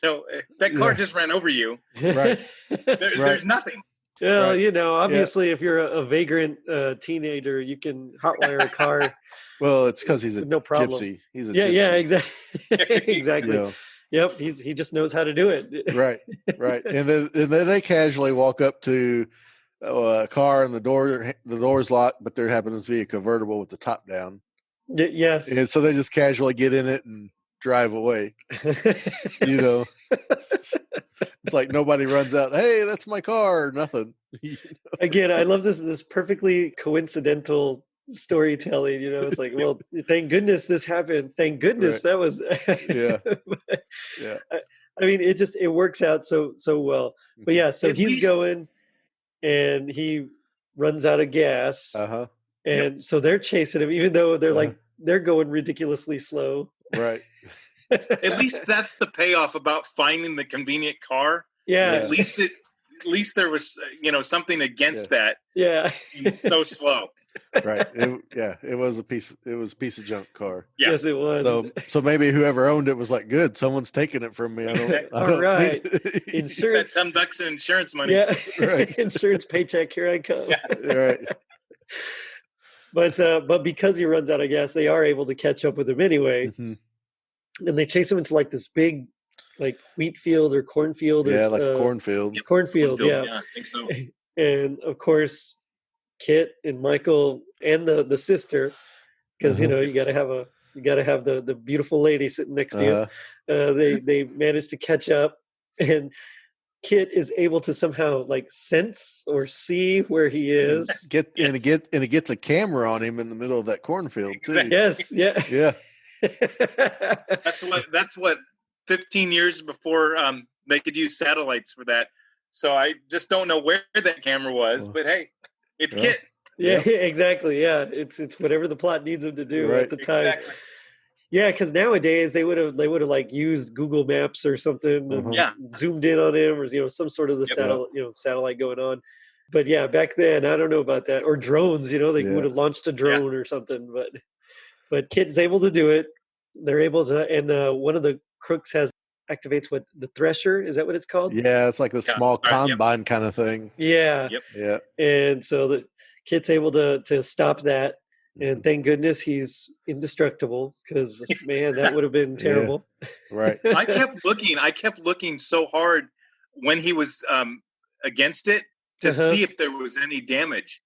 That car just ran over you." Right. There's nothing. Well, obviously, if you're a vagrant teenager, you can hotwire a car. Well, it's because he's a no problem. gypsy. He's a gypsy. Yeah, exactly. Exactly. Yep, he just knows how to do it. Right. And then they casually walk up to a car and the door's locked, but there happens to be a convertible with the top down. Yes. And so they just casually get in it and drive away. It's like nobody runs out, "Hey, that's my car," or nothing. Again, I love this perfectly coincidental storytelling. It's like, well, thank goodness this happens. Thank goodness that was. I mean, it works out so well. But yeah, so he's going, and he runs out of gas. And so they're chasing him, even though they're going ridiculously slow. Right. At least that's the payoff about finding the convenient car. Yeah. At least there was something against that. Yeah. It's so slow. Right. It was a piece of junk car. Yeah. Yes, it was. So maybe whoever owned it was like, "Good, someone's taking it from me. I don't All right. Insurance. That $10 in insurance money. Yeah. Right. Insurance paycheck. Here I come. Yeah. Right. But because he runs out of gas, they are able to catch up with him anyway. Mm-hmm. And they chase him into like this big, like wheat field or cornfield. Yeah, or, like a cornfield. Yep. Cornfield, yeah. Yeah, I think so. And of course, Kit and Michael and the sister, because you gotta have the beautiful lady sitting next to you. They manage to catch up, and Kit is able to somehow like sense or see where he is. And it gets a camera on him in the middle of that cornfield too. Exactly. Yes, yeah. Yeah. That's what 15 years before they could use satellites for that. So I just don't know where that camera was, but hey, it's Kit. Yeah, exactly. Yeah, it's whatever the plot needs them to do at the time. Exactly. Yeah, because nowadays they would have like used Google Maps or something and zoomed in on him, or some sort of the satellite going on. But yeah, back then I don't know about that, or drones. They would have launched a drone or something. But Kit's able to do it. They're able to, and one of the crooks activates the thresher. Is that what it's called? Yeah, it's like a small combine kind of thing. Yeah. Yep. Yeah. And so the Kit's able to stop that. And thank goodness he's indestructible, because man, that would have been terrible. Yeah. Right. I kept looking so hard when he was against it to see if there was any damage,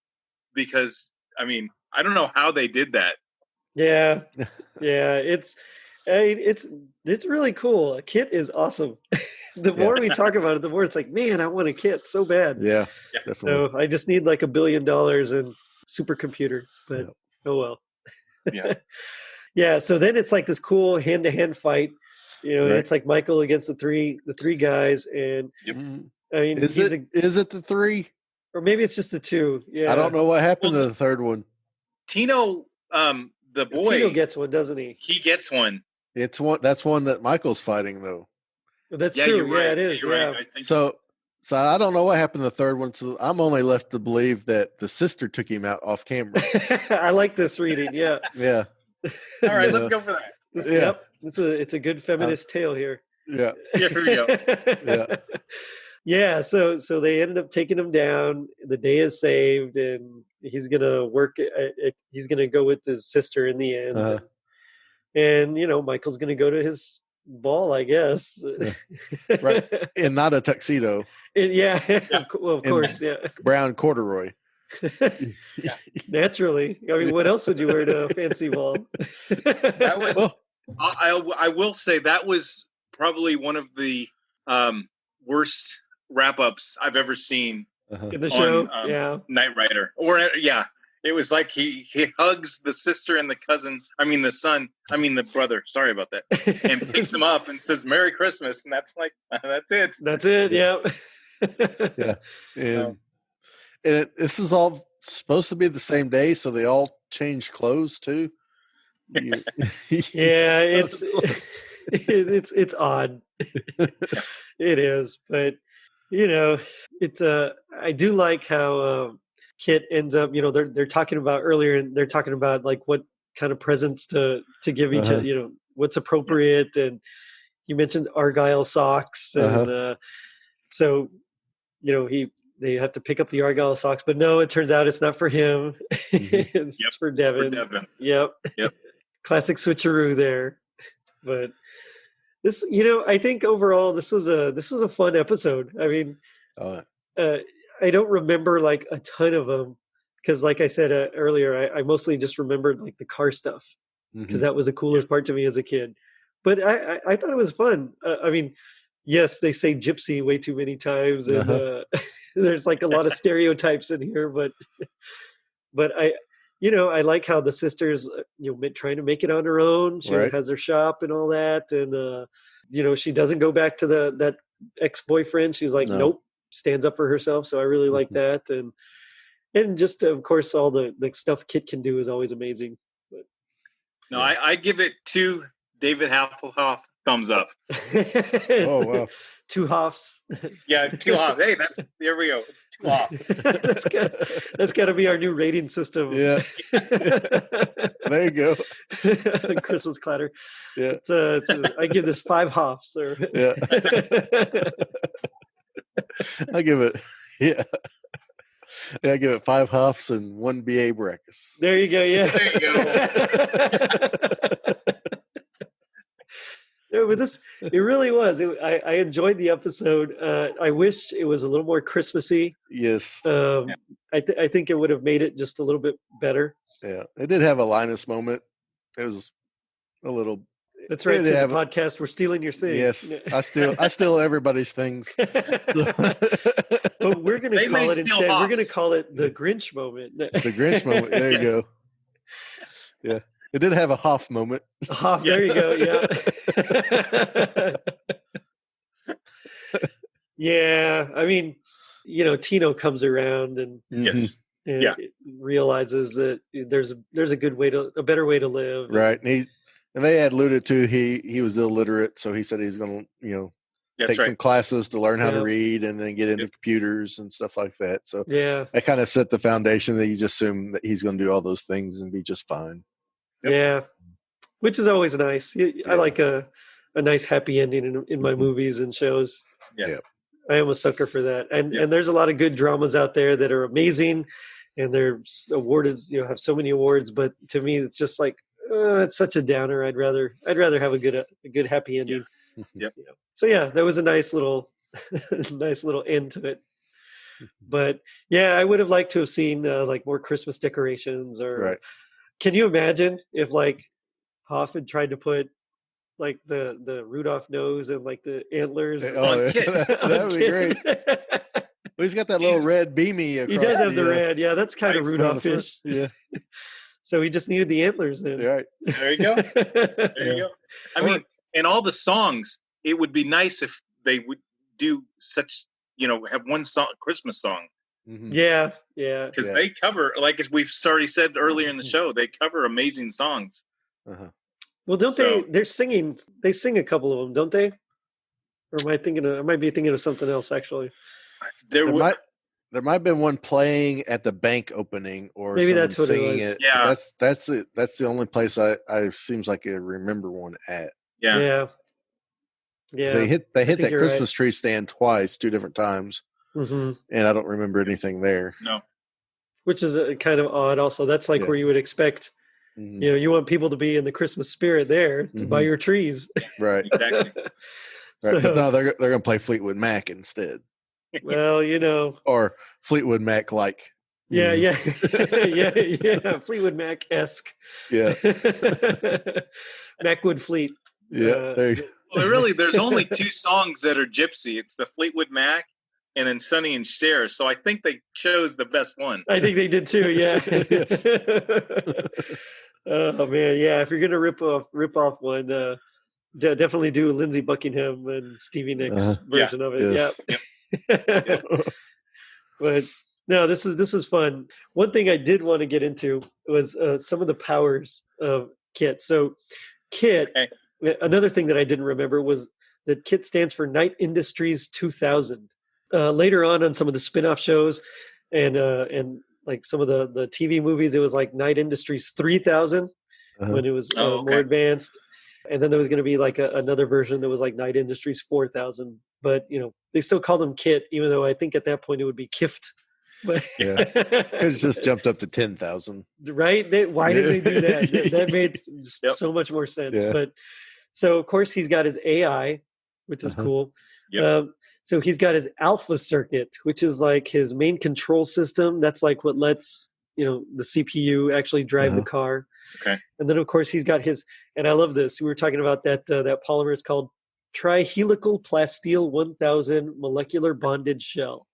because I mean, I don't know how they did that. Yeah. It's really cool. Kit is awesome. The more we talk about it, the more it's like, man, I want a Kit so bad. Yeah. Definitely. So I just need like $1 billion and supercomputer, but oh well. Yeah. Yeah. So then it's like this cool hand-to-hand fight. It's like Michael against the three guys, and I mean, is it the three, or maybe it's just the two? Yeah. I don't know what happened to the third one. Tino, the boy, Tino gets one, doesn't he? He gets one. That's one that Michael's fighting though. That's true. Yeah, it is. Right. I think so I don't know what happened to the third one. So I'm only left to believe that the sister took him out off camera. I like this reading. Yeah. Yeah. All right, let's go for that. Yep. It's a good feminist tale here. Yeah. Yeah, here we go. Yeah. Yeah. So they ended up taking him down. The day is saved, and he's gonna work. He's gonna go with his sister in the end. And Michael's gonna go to his ball, I guess. Right. And not a tuxedo. Yeah. Well, of course. Yeah. Brown corduroy. Naturally. I mean, what else would you wear to a fancy ball? That was. I will say that was probably one of the worst wrap-ups I've ever seen in the show. Knight Rider. It was like he hugs the sister and the cousin. I mean the son. I mean the brother. Sorry about that. And picks him up and says "Merry Christmas," and that's like that's it. That's it. Yeah. Yeah. And this is all supposed to be the same day, so they all change clothes too. Yeah, it's odd. It is, but it's I do like how Kit ends up. They're talking about earlier, and they're talking about like what kind of presents to give each other. What's appropriate, and you mentioned Argyle socks, and so they have to pick up the Argyle socks, but no, it turns out it's not for him. It's for Devin. Yep. Classic switcheroo there, but. This, I think overall this was a fun episode. I mean, I don't remember like a ton of them because, like I said earlier, I mostly just remembered like the car stuff because that was the coolest part to me as a kid. But I thought it was fun. I mean, yes, they say gypsy way too many times, and there's like a lot of stereotypes in here. But I like how the sisters, trying to make it on her own. She has her shop and all that, and she doesn't go back to that ex-boyfriend. She's like, nope, stands up for herself. So I really like that, and just of course all the stuff Kit can do is always amazing. But, I give it 2 David Hasselhoff thumbs up. Oh wow. 2 Hoffs. Yeah, 2 Hoffs. Hey, there we go. It's 2 Hoffs. That's got to be our new rating system. Yeah. There you go. Christmas clatter. Yeah. I give this 5 Hoffs. Yeah. I give it. Yeah. I give it 5 Hoffs and 1 BA Brackus. There you go. Yeah. There you go. Yeah, but it really was. I enjoyed the episode. I wish it was a little more Christmassy. Yes. I think it would have made it just a little bit better. Yeah, it did have a Linus moment. It was a little. That's right. It's a podcast. We're stealing your thing. Yes, I steal everybody's things. But we're going to call it instead. We're going to call it the Grinch moment. The Grinch moment. There you go. Yeah. It did have a Hoff moment. Hoff, there you go. Yeah. Yeah. I mean, Tino comes around and realizes that there's a better way to live. Right. And they had alluded to he was illiterate, so he said he's going to take some classes to learn how to read and then get into computers and stuff like that. So I kind of set the foundation that you just assume that he's going to do all those things and be just fine. Yep. Yeah, which is always nice. I like a nice happy ending in my movies and shows. Yeah, I am a sucker for that. And there's a lot of good dramas out there that are amazing, and they're awarded. Have so many awards. But to me, it's just like it's such a downer. I'd rather have a good happy ending. Yep. So that was a nice little end to it. But I would have liked to have seen like more Christmas decorations or. Right. Can you imagine if like Hoff had tried to put like the Rudolph nose and like the antlers? Oh, that would be great. Well, he's got that little red beamy. He does have the red. Yeah, that's kind of Rudolph-ish. Yeah. So he just needed the antlers then. Right. There you go. There you go. I mean, in all the songs, it would be nice if they would do such, have one song, Christmas song. Mm-hmm. Yeah. Because they cover, like as we've already said earlier in the show, they cover amazing songs. Well, they're singing. They sing a couple of them, don't they? Or I might be thinking of something else actually. There might have been one playing at the bank opening, or maybe that's what singing it was. it. Yeah, that's it. That's the only place I seems like I remember one at. Yeah. So they hit that Christmas tree stand twice, 2 different times. Mm-hmm. And I don't remember anything there. No. Which is kind of odd also. That's like where you would expect, you want people to be in the Christmas spirit there to buy your trees. Right. Exactly. Right. But no, they're going to play Fleetwood Mac instead. Well, Or Fleetwood Mac like. Yeah. Fleetwood Mac-esque. Yeah. Macwood Fleet. Yeah. Well, there's only 2 songs that are gypsy. It's the Fleetwood Mac and then Sonny and Cher. So I think they chose the best one. I think they did too. Yeah. Oh man, yeah. If you're gonna rip off one, definitely do Lindsey Buckingham and Stevie Nicks version of it. Yes. Yeah. But no, this is fun. One thing I did want to get into was some of the powers of Kit. So Kit, another thing that I didn't remember was that KITT stands for Knight Industries 2000. Later on some of the spin-off shows and like some of the TV movies, it was like Knight Industries 3000 when it was more advanced. And then there was going to be like another version that was like Knight Industries 4000. But, they still called them KITT, even though I think at that point it would be KIFT. But yeah, it's just jumped up to 10,000. Right? Why did they do that? That made so much more sense. Yeah. But so, of course, he's got his AI, which is cool. Yep. So he's got his alpha circuit, which is like his main control system. That's like what lets, the CPU actually drive the car. Okay. And then, of course, he's got his, and I love this. We were talking about that polymer. It's called trihelical plasteel 1000 molecular bonded shell.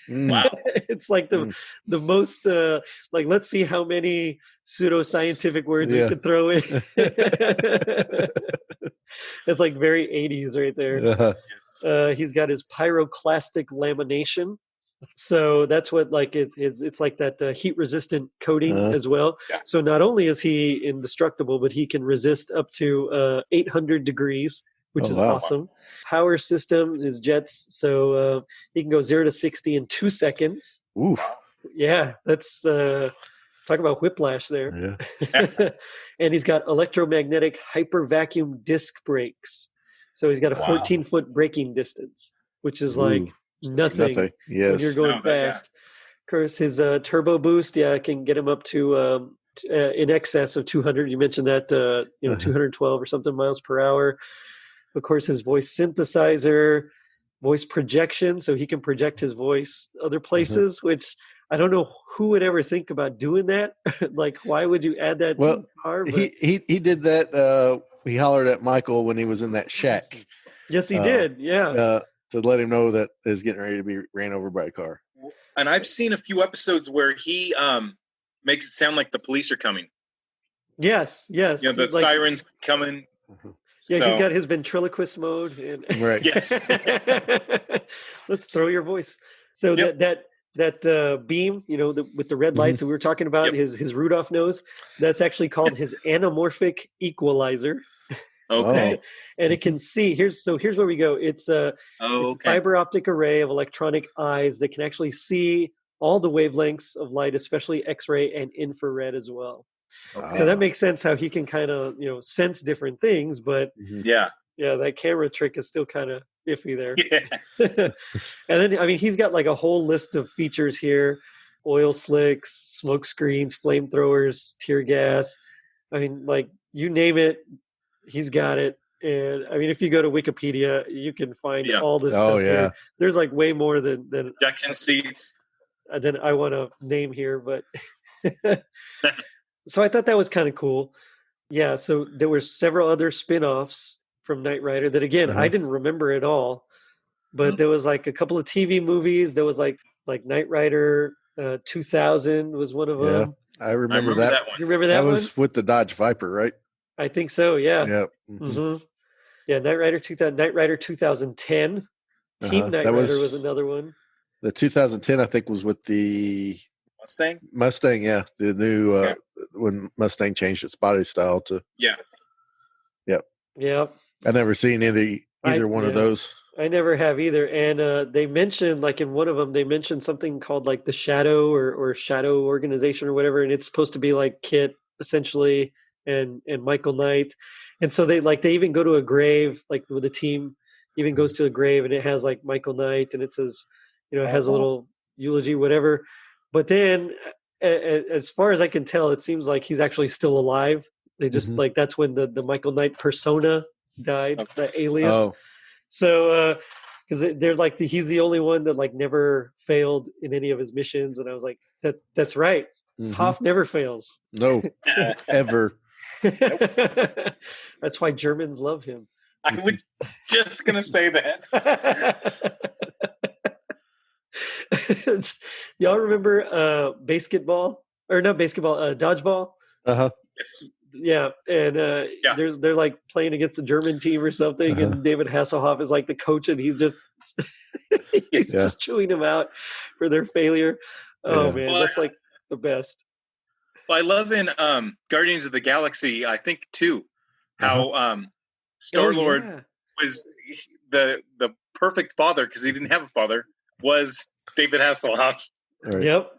Wow. It's like the most, like, let's see how many pseudoscientific words we could throw in. It's like very 80s right there. He's got his pyroclastic lamination. So that's what like it's like that heat resistant coating as well. Yeah. So not only is he indestructible, but he can resist up to 800 degrees, which is awesome. Power system is jets, so he can go 0 to 60 in 2 seconds. Ooh. Yeah, that's talk about whiplash there. Yeah. And he's got electromagnetic hyper vacuum disc brakes. So he's got a 14-foot braking distance, which is like nothing when you're going fast. Of course, his turbo boost, can get him up to in excess of 200. You mentioned that, 212 or something miles per hour. Of course, his voice synthesizer, voice projection, so he can project his voice other places, which I don't know who would ever think about doing that. Like, why would you add that to the car? But he did that. He hollered at Michael when he was in that shack. Yes, he did. Yeah. To let him know that is getting ready to be ran over by a car. And I've seen a few episodes where he makes it sound like the police are coming. Yes. The sirens coming. Yeah, he's got his ventriloquist mode. And right. Yes. Let's throw your voice. So that beam, with the red lights that we were talking about, his Rudolph nose, that's actually called his anamorphic equalizer. Okay. And it can see, here's where we go. It's a fiber optic array of electronic eyes that can actually see all the wavelengths of light, especially X-ray and infrared as well. So that makes sense how he can kind of, sense different things, but that camera trick is still kind of iffy there. Yeah. And then, he's got like a whole list of features here: oil slicks, smoke screens, flamethrowers, tear gas. Like, you name it, he's got it. And if you go to Wikipedia, you can find all this stuff here. There's like way more than ejection seats than I want to name here, but so I thought that was kind of cool. Yeah, so there were several other spin-offs from Knight Rider that, again, I didn't remember at all. But there was like a couple of TV movies. There was like Knight Rider 2000 was one of them. I remember that one. You remember that one? That was with the Dodge Viper, right? I think so, yeah. Yeah. Mm-hmm. Yeah, Knight Rider 2000, Knight Rider 2010. Team Knight Rider was another one. The 2010, I think, was with the Mustang, yeah. The new when Mustang changed its body style to I never seen either one of those. I never have either. And they mentioned, like in one of them, they mentioned something called like the Shadow or Shadow Organization or whatever, and it's supposed to be like KITT essentially and Michael Knight. And so they even go to a grave, like with the team even goes to a grave, and it has like Michael Knight, and it says, it has a little eulogy, whatever. But then, as far as I can tell, it seems like he's actually still alive. They just like, that's when the Michael Knight persona died, the alias. Oh. So, because they're like, he's the only one that like never failed in any of his missions. And I was like, that's right. Hoff never fails. No, ever. That's why Germans love him. I was just going to say that. Y'all remember basketball? Or not basketball, dodgeball? Yes. Yeah, and they're like playing against a German team or something, and David Hasselhoff is like the coach, and he's just just chewing them out for their failure. Oh man, that's like the best. Well, I love in Guardians of the Galaxy, I think too, how Star-Lord was the perfect father, because he didn't have a father, was David Hasselhoff. Right. Yep.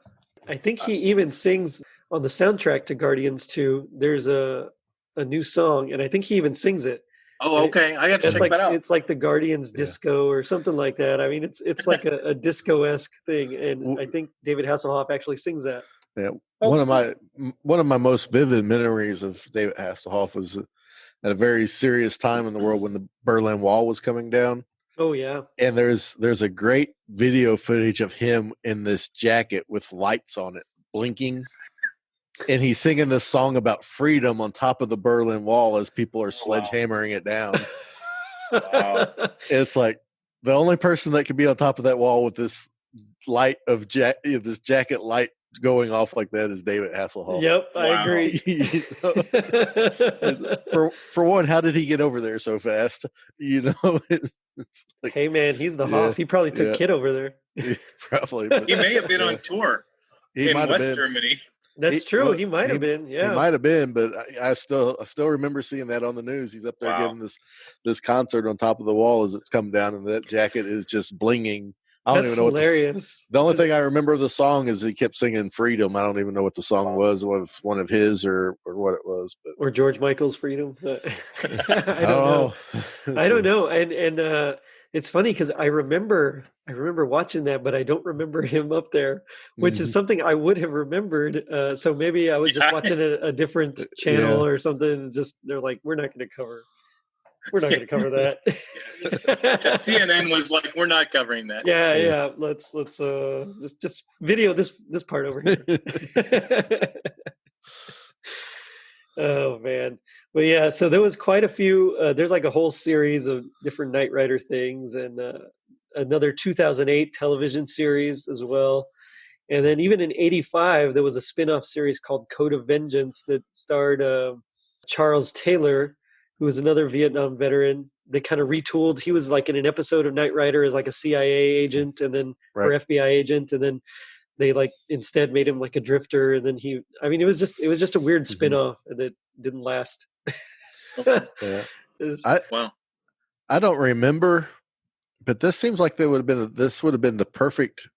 I think he even sings on the soundtrack to Guardians 2. There's a new song, and I think he even sings it. Oh, okay. I got to check that out. It's like the Guardians disco or something like that. I mean, it's like a disco-esque thing, and I think David Hasselhoff actually sings that. Yeah. One of my most vivid memories of David Hasselhoff was at a very serious time in the world when the Berlin Wall was coming down. Oh yeah. And there's a great video footage of him in this jacket with lights on it, blinking. And he's singing this song about freedom on top of the Berlin Wall as people are sledgehammering it down. Wow. It's like the only person that could be on top of that wall with this light of this jacket light going off like that is David Hasselhoff. Yep, I agree. For one, how did he get over there so fast? It's like, hey man, he's the Hoff. He probably took Kit over there. Probably. He may have been on tour in West Germany. That's true. He might have been. Yeah, he might have been. But I still remember seeing that on the news. He's up there giving this concert on top of the wall as it's come down, and that jacket is just blinging. I don't even know hilarious. The only thing I remember of the song is he kept singing "Freedom." I don't even know what the song was, one of his or what it was, or George Michael's "Freedom." I don't know. I don't know. And it's funny because I remember watching that, but I don't remember him up there, which is something I would have remembered. So maybe I was just watching a different channel or something. Just they're like, we're not going to cover that. CNN was like, we're not covering that. Yeah. Let's just video this part over here. Oh man. Well, yeah. So there was quite a few. There's like a whole series of different Knight Rider things, and another 2008 television series as well. And then even in '85, there was a spin-off series called Code of Vengeance that starred Charles Taylor, who was another Vietnam veteran. They kind of retooled. He was like in an episode of Knight Rider as like a CIA agent, and then or FBI agent, and then they like instead made him like a drifter. And then it was just a weird spin-off that didn't last. I don't remember, but this seems like would have been the perfect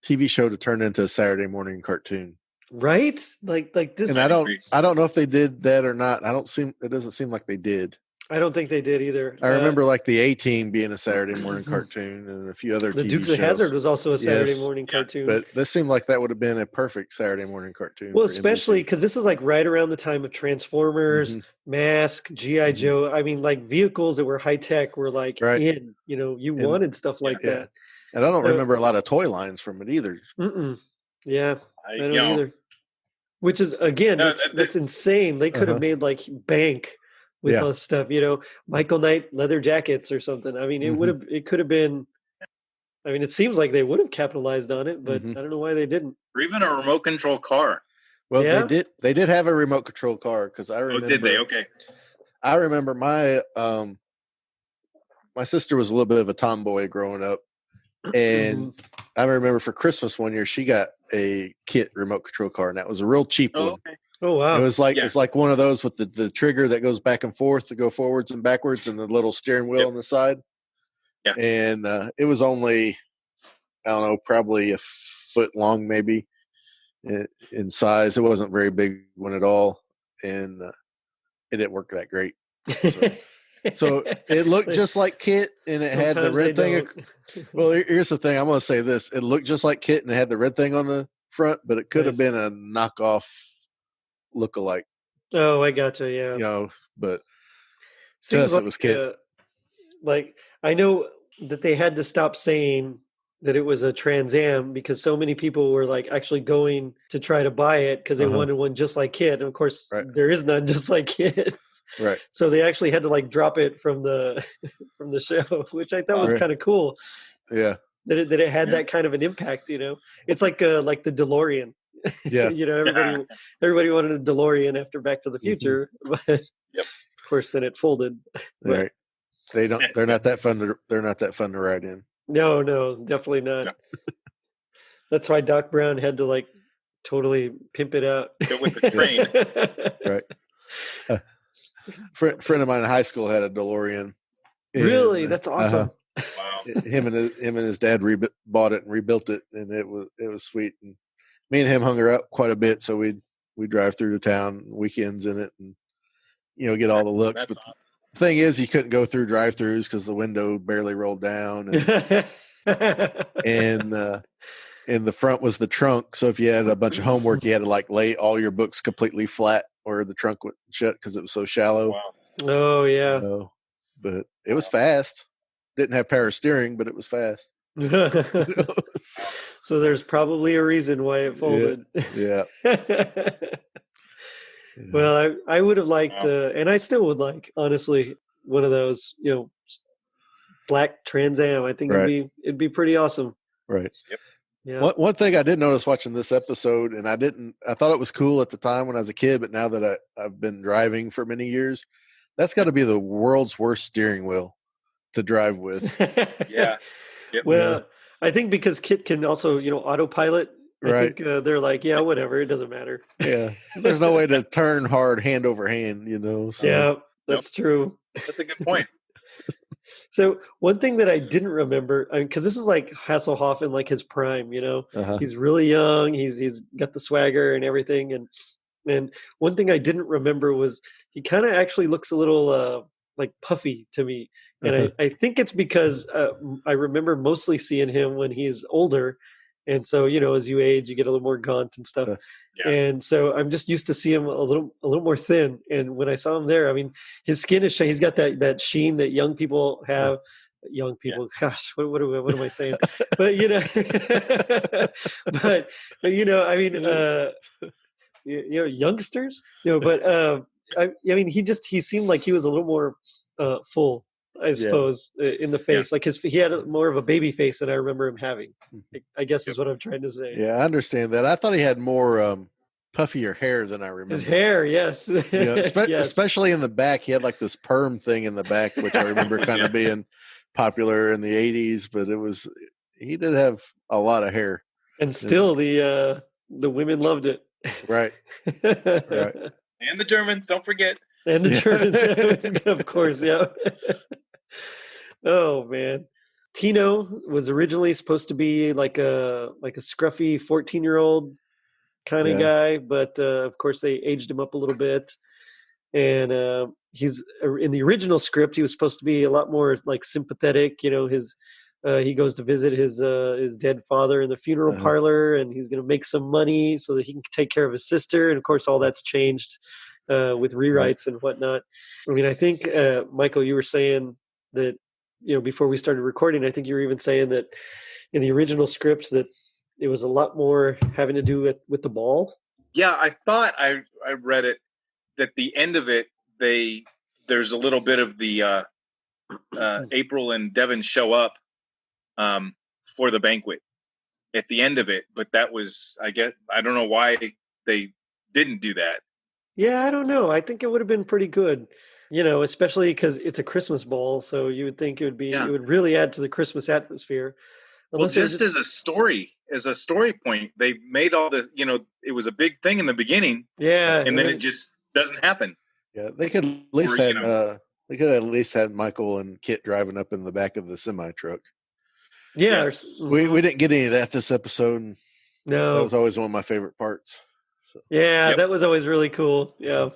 TV show to turn into a Saturday morning cartoon. Right? Like this. And I don't know if they did that or not. It doesn't seem like they did. I don't think they did either. I remember like the A-Team being a Saturday morning cartoon and a few other The TV Dukes shows. of Hazzard was also a Saturday morning cartoon. But this seemed like that would have been a perfect Saturday morning cartoon. Well, especially because this is like right around the time of Transformers, Mask, G.I. Joe. I mean, like vehicles that were high-tech were like in, you wanted stuff like that. And I don't remember a lot of toy lines from it either. Yeah, I don't either. Which is, again, that's insane. They could have made like bank with all this stuff, Michael Knight leather jackets or something. I mean, it could have been, I mean, it seems like they would have capitalized on it, but I don't know why they didn't. Or even a remote control car. Well, they did have a remote control car because I remember. Oh, did they? Okay. I remember my sister was a little bit of a tomboy growing up. And I remember for Christmas one year, she got a KITT remote control car, and that was a real cheap one. Okay. Oh wow! It was like it's like one of those with the trigger that goes back and forth to go forwards and backwards, and the little steering wheel on the side. Yeah, and it was only, I don't know, probably a foot long, maybe in size. It wasn't a very big one at all, and it didn't work that great. So it looked just like KITT, and it had the red thing. Well, here's the thing. I'm going to say this: it looked just like KITT, and it had the red thing on the front, but it could have been a knockoff look-alike. Oh, I gotcha. Yeah, but to us, it was KITT. Like I know that they had to stop saying that it was a Trans Am because so many people were like actually going to try to buy it because they wanted one just like KITT, and of course there is none just like KITT. Right. So they actually had to like drop it from the show, which I thought was kind of cool. Yeah. That it had that kind of an impact, It's like the DeLorean. Yeah. Everybody wanted a DeLorean after Back to the Future, but of course then it folded. Right. They're not that fun to ride in. No, definitely not. No. That's why Doc Brown had to like totally pimp it out. Go with the train. Right. Friend of mine in high school had a DeLorean, Really? That's awesome. Wow. Him and his dad bought it and rebuilt it, and it was sweet. And me and him hung out quite a bit, so we drive through the town weekends in it, and get all the looks. But Awesome. the thing is, you couldn't go through drive-throughs because the window barely rolled down, and in the front was the trunk. So if you had a bunch of homework, you had to like lay all your books completely flat, or the trunk would shut because it was so shallow. Wow. Oh yeah. But it was fast. Didn't have power steering, but it was fast. So there's probably a reason why it folded. Yeah. Well, I would have liked, and I still would like, honestly, one of those, black Trans Am. I think it'd be pretty awesome. Right. Yep. Yeah. One thing I did notice watching this episode, and I thought it was cool at the time when I was a kid, but now that I've been driving for many years, that's got to be the world's worst steering wheel to drive with. Yeah. Yep. Well, I think because Kit can also, autopilot. I think they're like, yeah, whatever, it doesn't matter. Yeah, there's no way to turn hard hand over hand, So. Yeah, that's true. That's a good point. So one thing that I didn't remember, because this is like Hasselhoff in like his prime, he's really young, he's got the swagger and everything, and one thing I didn't remember was he kind of actually looks a little like puffy to me, and I think it's because I remember mostly seeing him when he's older, and so as you age, you get a little more gaunt and stuff. And so I'm just used to see him a little more thin. And when I saw him there, I mean, his skin is he's got that sheen that young people have. Young people, gosh, what am I saying? But I mean, youngsters, but I mean, he seemed like he was a little more full, I suppose, in the face. Like he had more of a baby face than I remember him having, I guess is what I'm trying to say. Yeah, I understand that. I thought he had more puffier hair than I remember. His hair, yes. Yes. Especially in the back. He had like this perm thing in the back, which I remember kind of being popular in the 80s, but he did have a lot of hair. And still the women loved it. Right. Right. And the Germans, don't forget. And the Germans, of course, yeah. Oh man, Tino was originally supposed to be like a scruffy 14-year-old kind of guy, but of course they aged him up a little bit. And he's in the original script, he was supposed to be a lot more like sympathetic. He goes to visit his dead father in the funeral parlor, and he's going to make some money so that he can take care of his sister. And of course, all that's changed with rewrites and whatnot. I mean, I think Michael, you were saying that before we started recording, I think you were even saying that in the original script that it was a lot more having to do with the ball. Yeah, I thought I read it that the end of it there's a little bit of the April and Devin show up for the banquet at the end of it, but that was I don't know why they didn't do that. Yeah, I don't know. I think it would have been pretty good, especially because it's a Christmas ball, so you would think it would be it would really add to the Christmas atmosphere. Well, just as a story point, they made all the it was a big thing in the beginning, and then it just doesn't happen. Yeah, they could at least had Michael and Kit driving up in the back of the semi truck. Yeah, yes. We didn't get any of that this episode. No, that was always one of my favorite parts. So. Yeah, that was always really cool. Yeah,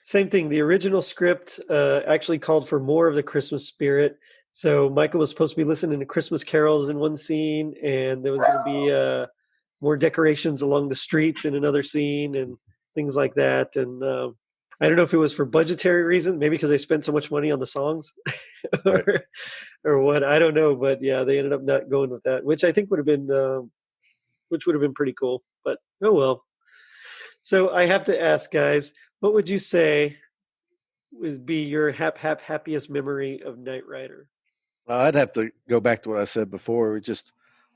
same thing. The original script actually called for more of the Christmas spirit. So Michael was supposed to be listening to Christmas carols in one scene, and there was going to be more decorations along the streets in another scene, and things like that. And I don't know if it was for budgetary reasons, maybe because they spent so much money on the songs, or what. I don't know, but yeah, they ended up not going with that, which I think would have been pretty cool. But oh well. So I have to ask, guys, what would you say would be your happiest memory of Knight Rider? I'd have to go back to what I said before.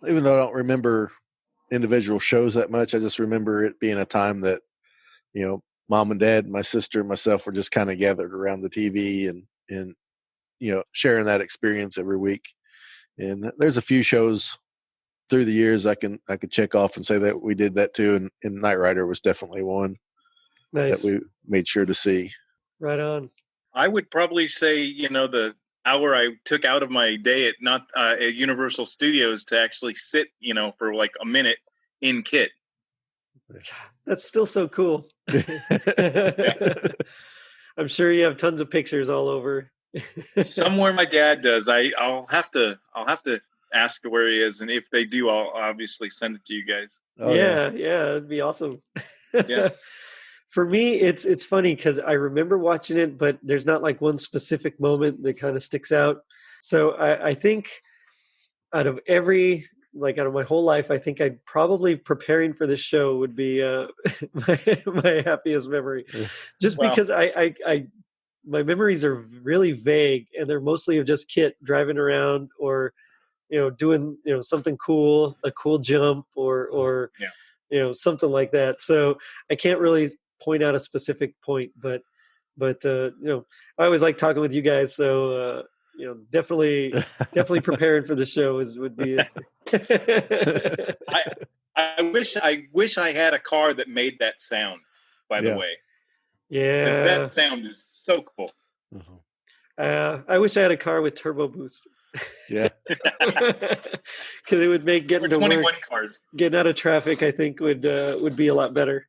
Even though I don't remember individual shows that much, I just remember it being a time that, mom and dad, my sister and myself were just kind of gathered around the TV and sharing that experience every week. And there's a few shows through the years I could check off and say that we did that too. And Knight Rider was definitely one that we made sure to see. Right on. I would probably say, the hour I took out of my day at Universal Studios to actually sit, for like a minute in kit. That's still so cool. I'm sure you have tons of pictures all over. Somewhere my dad does. I'll have to ask where he is, and if they do, I'll obviously send it to you guys. Oh, yeah, it'd be awesome. Yeah. For me, it's funny because I remember watching it, but there's not like one specific moment that kind of sticks out. So I think out of my whole life, I think I'd probably preparing for this show would be my happiest memory. Just because my memories are really vague, and they're mostly of just Kit driving around or, doing, something cool, a cool jump or something like that. So I can't really point out a specific point, but I always like talking with you guys. So, definitely preparing for the show would be. I wish I had a car that made that sound. By the way, because that sound is so cool. I wish I had a car with turbo boost. Yeah, because it would make getting to 21 work, cars, getting out of traffic, I think would be a lot better.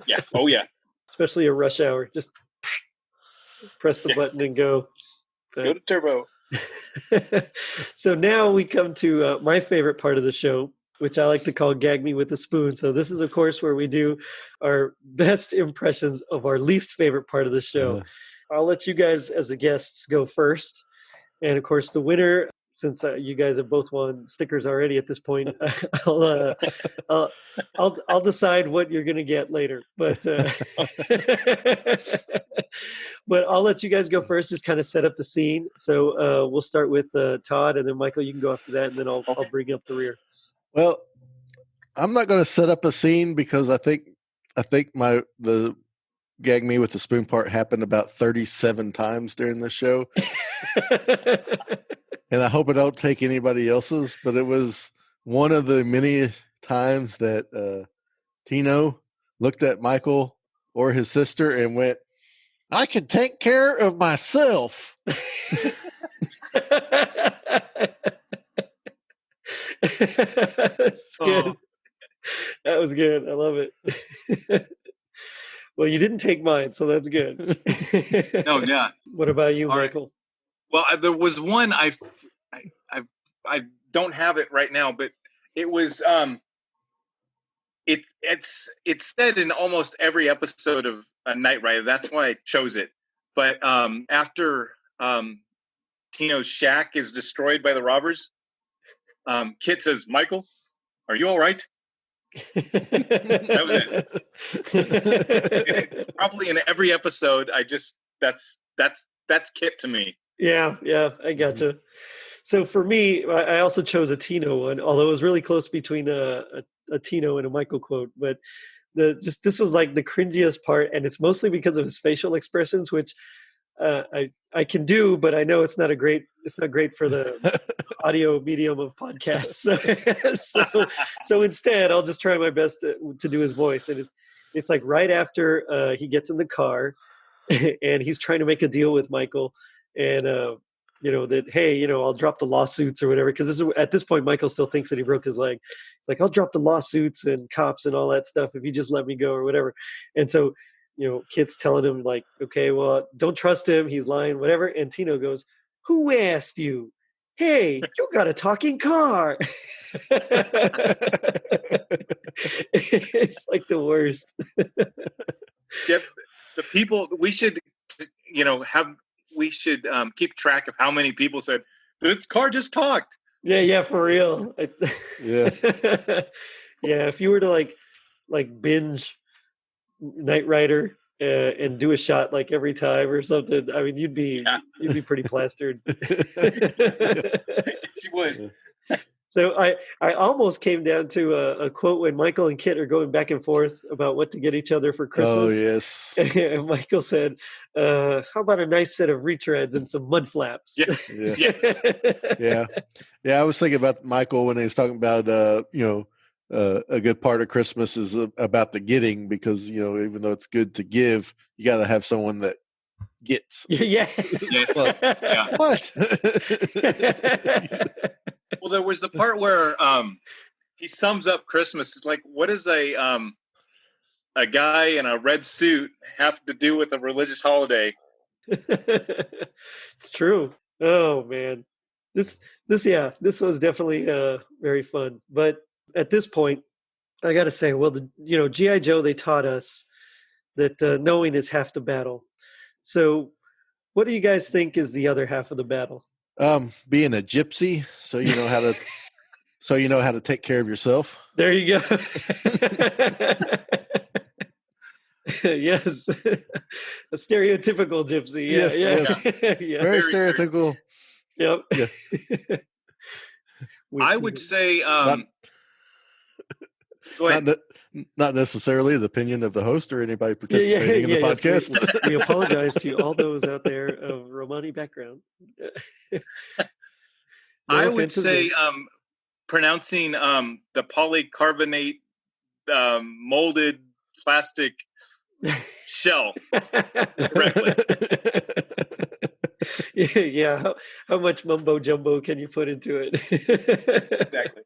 Yeah. Oh yeah. Especially a rush hour. Just press the button and go. Go to turbo. So now we come to my favorite part of the show, which I like to call Gag Me with a Spoon. So this is, of course, where we do our best impressions of our least favorite part of the show. I'll let you guys, as the guests, go first. And, of course, the winner, since you guys have both won stickers already at this point, I'll decide what you're going to get later. But but I'll let you guys go first, just kind of set up the scene. So we'll start with Todd, and then Michael, you can go after that, and then I'll bring up the rear. Well, I'm not going to set up a scene because I think the Gag Me with the Spoon part happened about 37 times during the show. And I hope I don't take anybody else's, but it was one of the many times that Tino looked at Michael or his sister and went, "I can take care of myself." That's good. That was good. I love it. Well, you didn't take mine, so that's good. No, yeah. What about you, All Michael? Right. Well, there was one I don't have it right now, but it was it's said in almost every episode of Knight Rider. That's why I chose it. But after Tino's shack is destroyed by the robbers, Kit says, "Michael, are you all right?" That was it. Probably in every episode, that's Kit to me. Yeah, I gotcha. So for me, I also chose a Tino one, although it was really close between a Tino and a Michael quote. But this was like the cringiest part, and it's mostly because of his facial expressions, which I can do, but I know it's not great for the audio medium of podcasts. So instead, I'll just try my best to do his voice, and it's like right after he gets in the car, and he's trying to make a deal with Michael, and that, hey, I'll drop the lawsuits or whatever, because at this point Michael still thinks that he broke his leg. It's like, I'll drop the lawsuits and cops and all that stuff if you just let me go or whatever. And so Kit's telling him like, okay, well, don't trust him, he's lying, whatever. And Tino goes, "Who asked you? Hey, you got a talking car." It's like the worst. Yep. The people, we should keep track of how many people said, "This car just talked." Yeah, for real. Yeah. Yeah, if you were to like binge Knight Rider and do a shot like every time or something, I mean, you'd be pretty plastered. She would. So I almost came down to a quote when Michael and Kit are going back and forth about what to get each other for Christmas. Oh, yes. And Michael said, how about a nice set of retreads and some mud flaps? Yes. Yeah. Yes. Yeah. I was thinking about Michael when he was talking about, a good part of Christmas is about the getting, because, even though it's good to give, you got to have someone that gets. Yeah. Yes. Yeah. What? Well, there was the part where he sums up Christmas. It's like, what does a guy in a red suit have to do with a religious holiday? It's true. Oh man. This was definitely very fun. But at this point, I got to say, well, G.I. Joe, they taught us that knowing is half the battle. So what do you guys think is the other half of the battle? Being a gypsy, so you know how to take care of yourself. There you go. Yes. A stereotypical gypsy. Yeah, Yes. Yeah. Very stereotypical. Yep. Yeah. I would say Not, go ahead. not necessarily the opinion of the host or anybody participating in the podcast. Yes, we apologize to all those out there of Romani background. No I would say pronouncing the polycarbonate molded plastic shell correctly. Yeah. How much mumbo jumbo can you put into it? Exactly.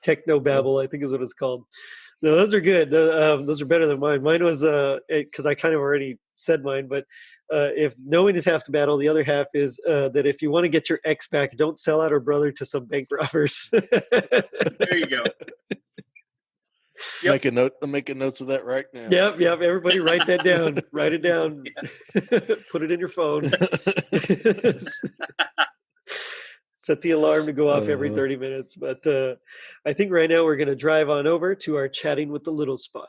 Techno babble, I think is what it's called. No, those are good. Those are better than mine. Mine was because I kind of already said mine, but if knowing is half the battle, the other half is that if you want to get your ex back, don't sell out her brother to some bank robbers. There you go. Yep. I'm making notes of that right now. Yep. Everybody write that down. Write it down. Yeah. Put it in your phone. Set the alarm to go off every 30 minutes. But I think right now we're going to drive on over to our Chatting with the Little spot.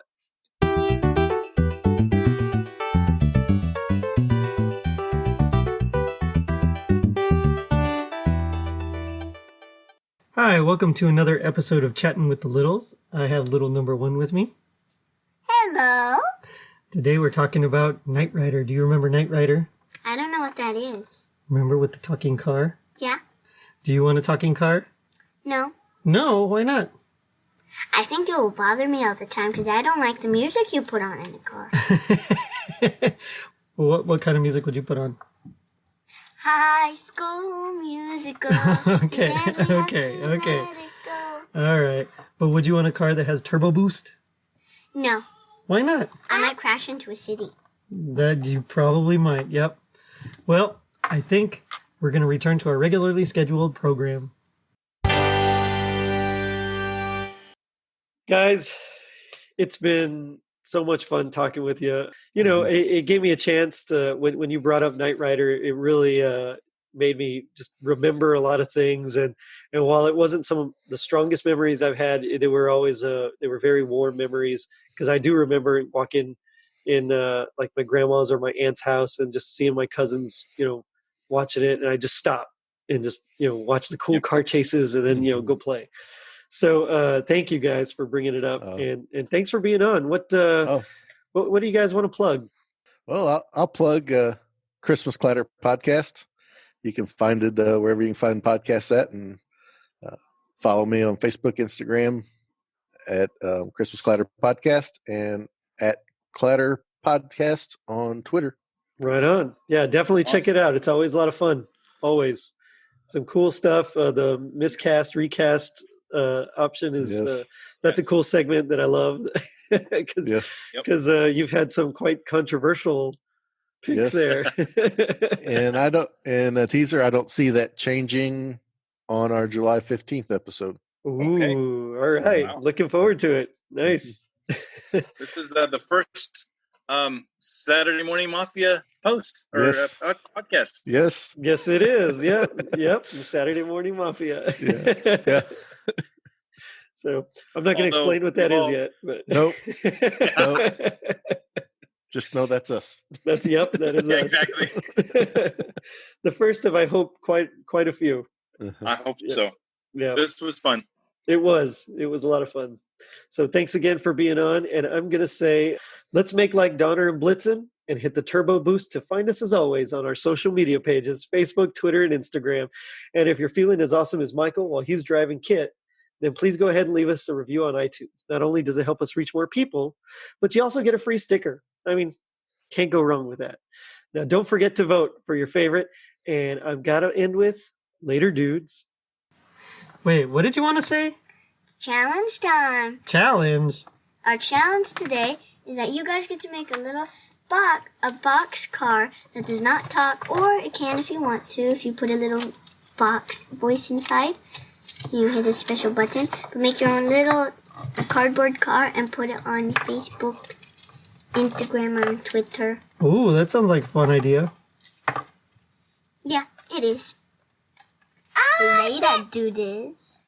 Hi, welcome to another episode of Chatting with the Littles. I have little number 1 with me. Hello. Today we're talking about Knight Rider. Do you remember Knight Rider? I don't know what that is. Remember with the talking car? Yeah. Do you want a talking car? No. No, why not? I think it will bother me all the time because I don't like the music you put on in the car. Well, what kind of music would you put on? High School Musical. Okay. All right. But would you want a car that has turbo boost? No. Why not? I might crash into a city. That you probably might, yep. Well, I think we're going to return to our regularly scheduled program. Guys, it's been so much fun talking with you. You know, it gave me a chance to, when you brought up Knight Rider, it really made me just remember a lot of things. And while it wasn't some of the strongest memories I've had, they were always, they were very warm memories. Because I do remember walking in like my grandma's or my aunt's house and just seeing my cousins, watching it. And I just stop and just, watch the cool car chases and then, go play. So thank you guys for bringing it up, and thanks for being on. What do you guys want to plug? Well, I'll plug Christmas Clatter podcast. You can find it wherever you can find podcasts at, and follow me on Facebook, Instagram at Christmas Clatter podcast, and at Clatter podcast on Twitter. Right on. Yeah, definitely check it out. It's always a lot of fun. Always some cool stuff. The miscast, recast option is that's a cool segment that I love because you've had some quite controversial picks there. And a teaser, I don't see that changing on our July 15th episode. Ooh, all right. Wow. Looking forward to it. Nice. This is the first Saturday Morning Mafia post or podcast. Yes, it is. Yep. The Saturday Morning Mafia. Yeah. So I'm not going to explain what that is yet. But nope. Just know that's us. That is us. Exactly. The first of, I hope, quite a few. I hope so. Yeah. This was fun. It was a lot of fun. So thanks again for being on. And I'm going to say, let's make like Donner and Blitzen and hit the turbo boost to find us as always on our social media pages, Facebook, Twitter, and Instagram. And if you're feeling as awesome as Michael while he's driving Kit, then please go ahead and leave us a review on iTunes. Not only does it help us reach more people, but you also get a free sticker. I mean, can't go wrong with that. Now, don't forget to vote for your favorite. And I've got to end with later, dudes. Wait, what did you want to say? Challenge time. Challenge? Our challenge today is that you guys get to make a little box car that does not talk, or it can if you want to, if you put a little box voice inside. You hit a special button, but make your own little cardboard car and put it on Facebook, Instagram, or Twitter. Ooh, that sounds like a fun idea. Yeah, it is. Later, dudes.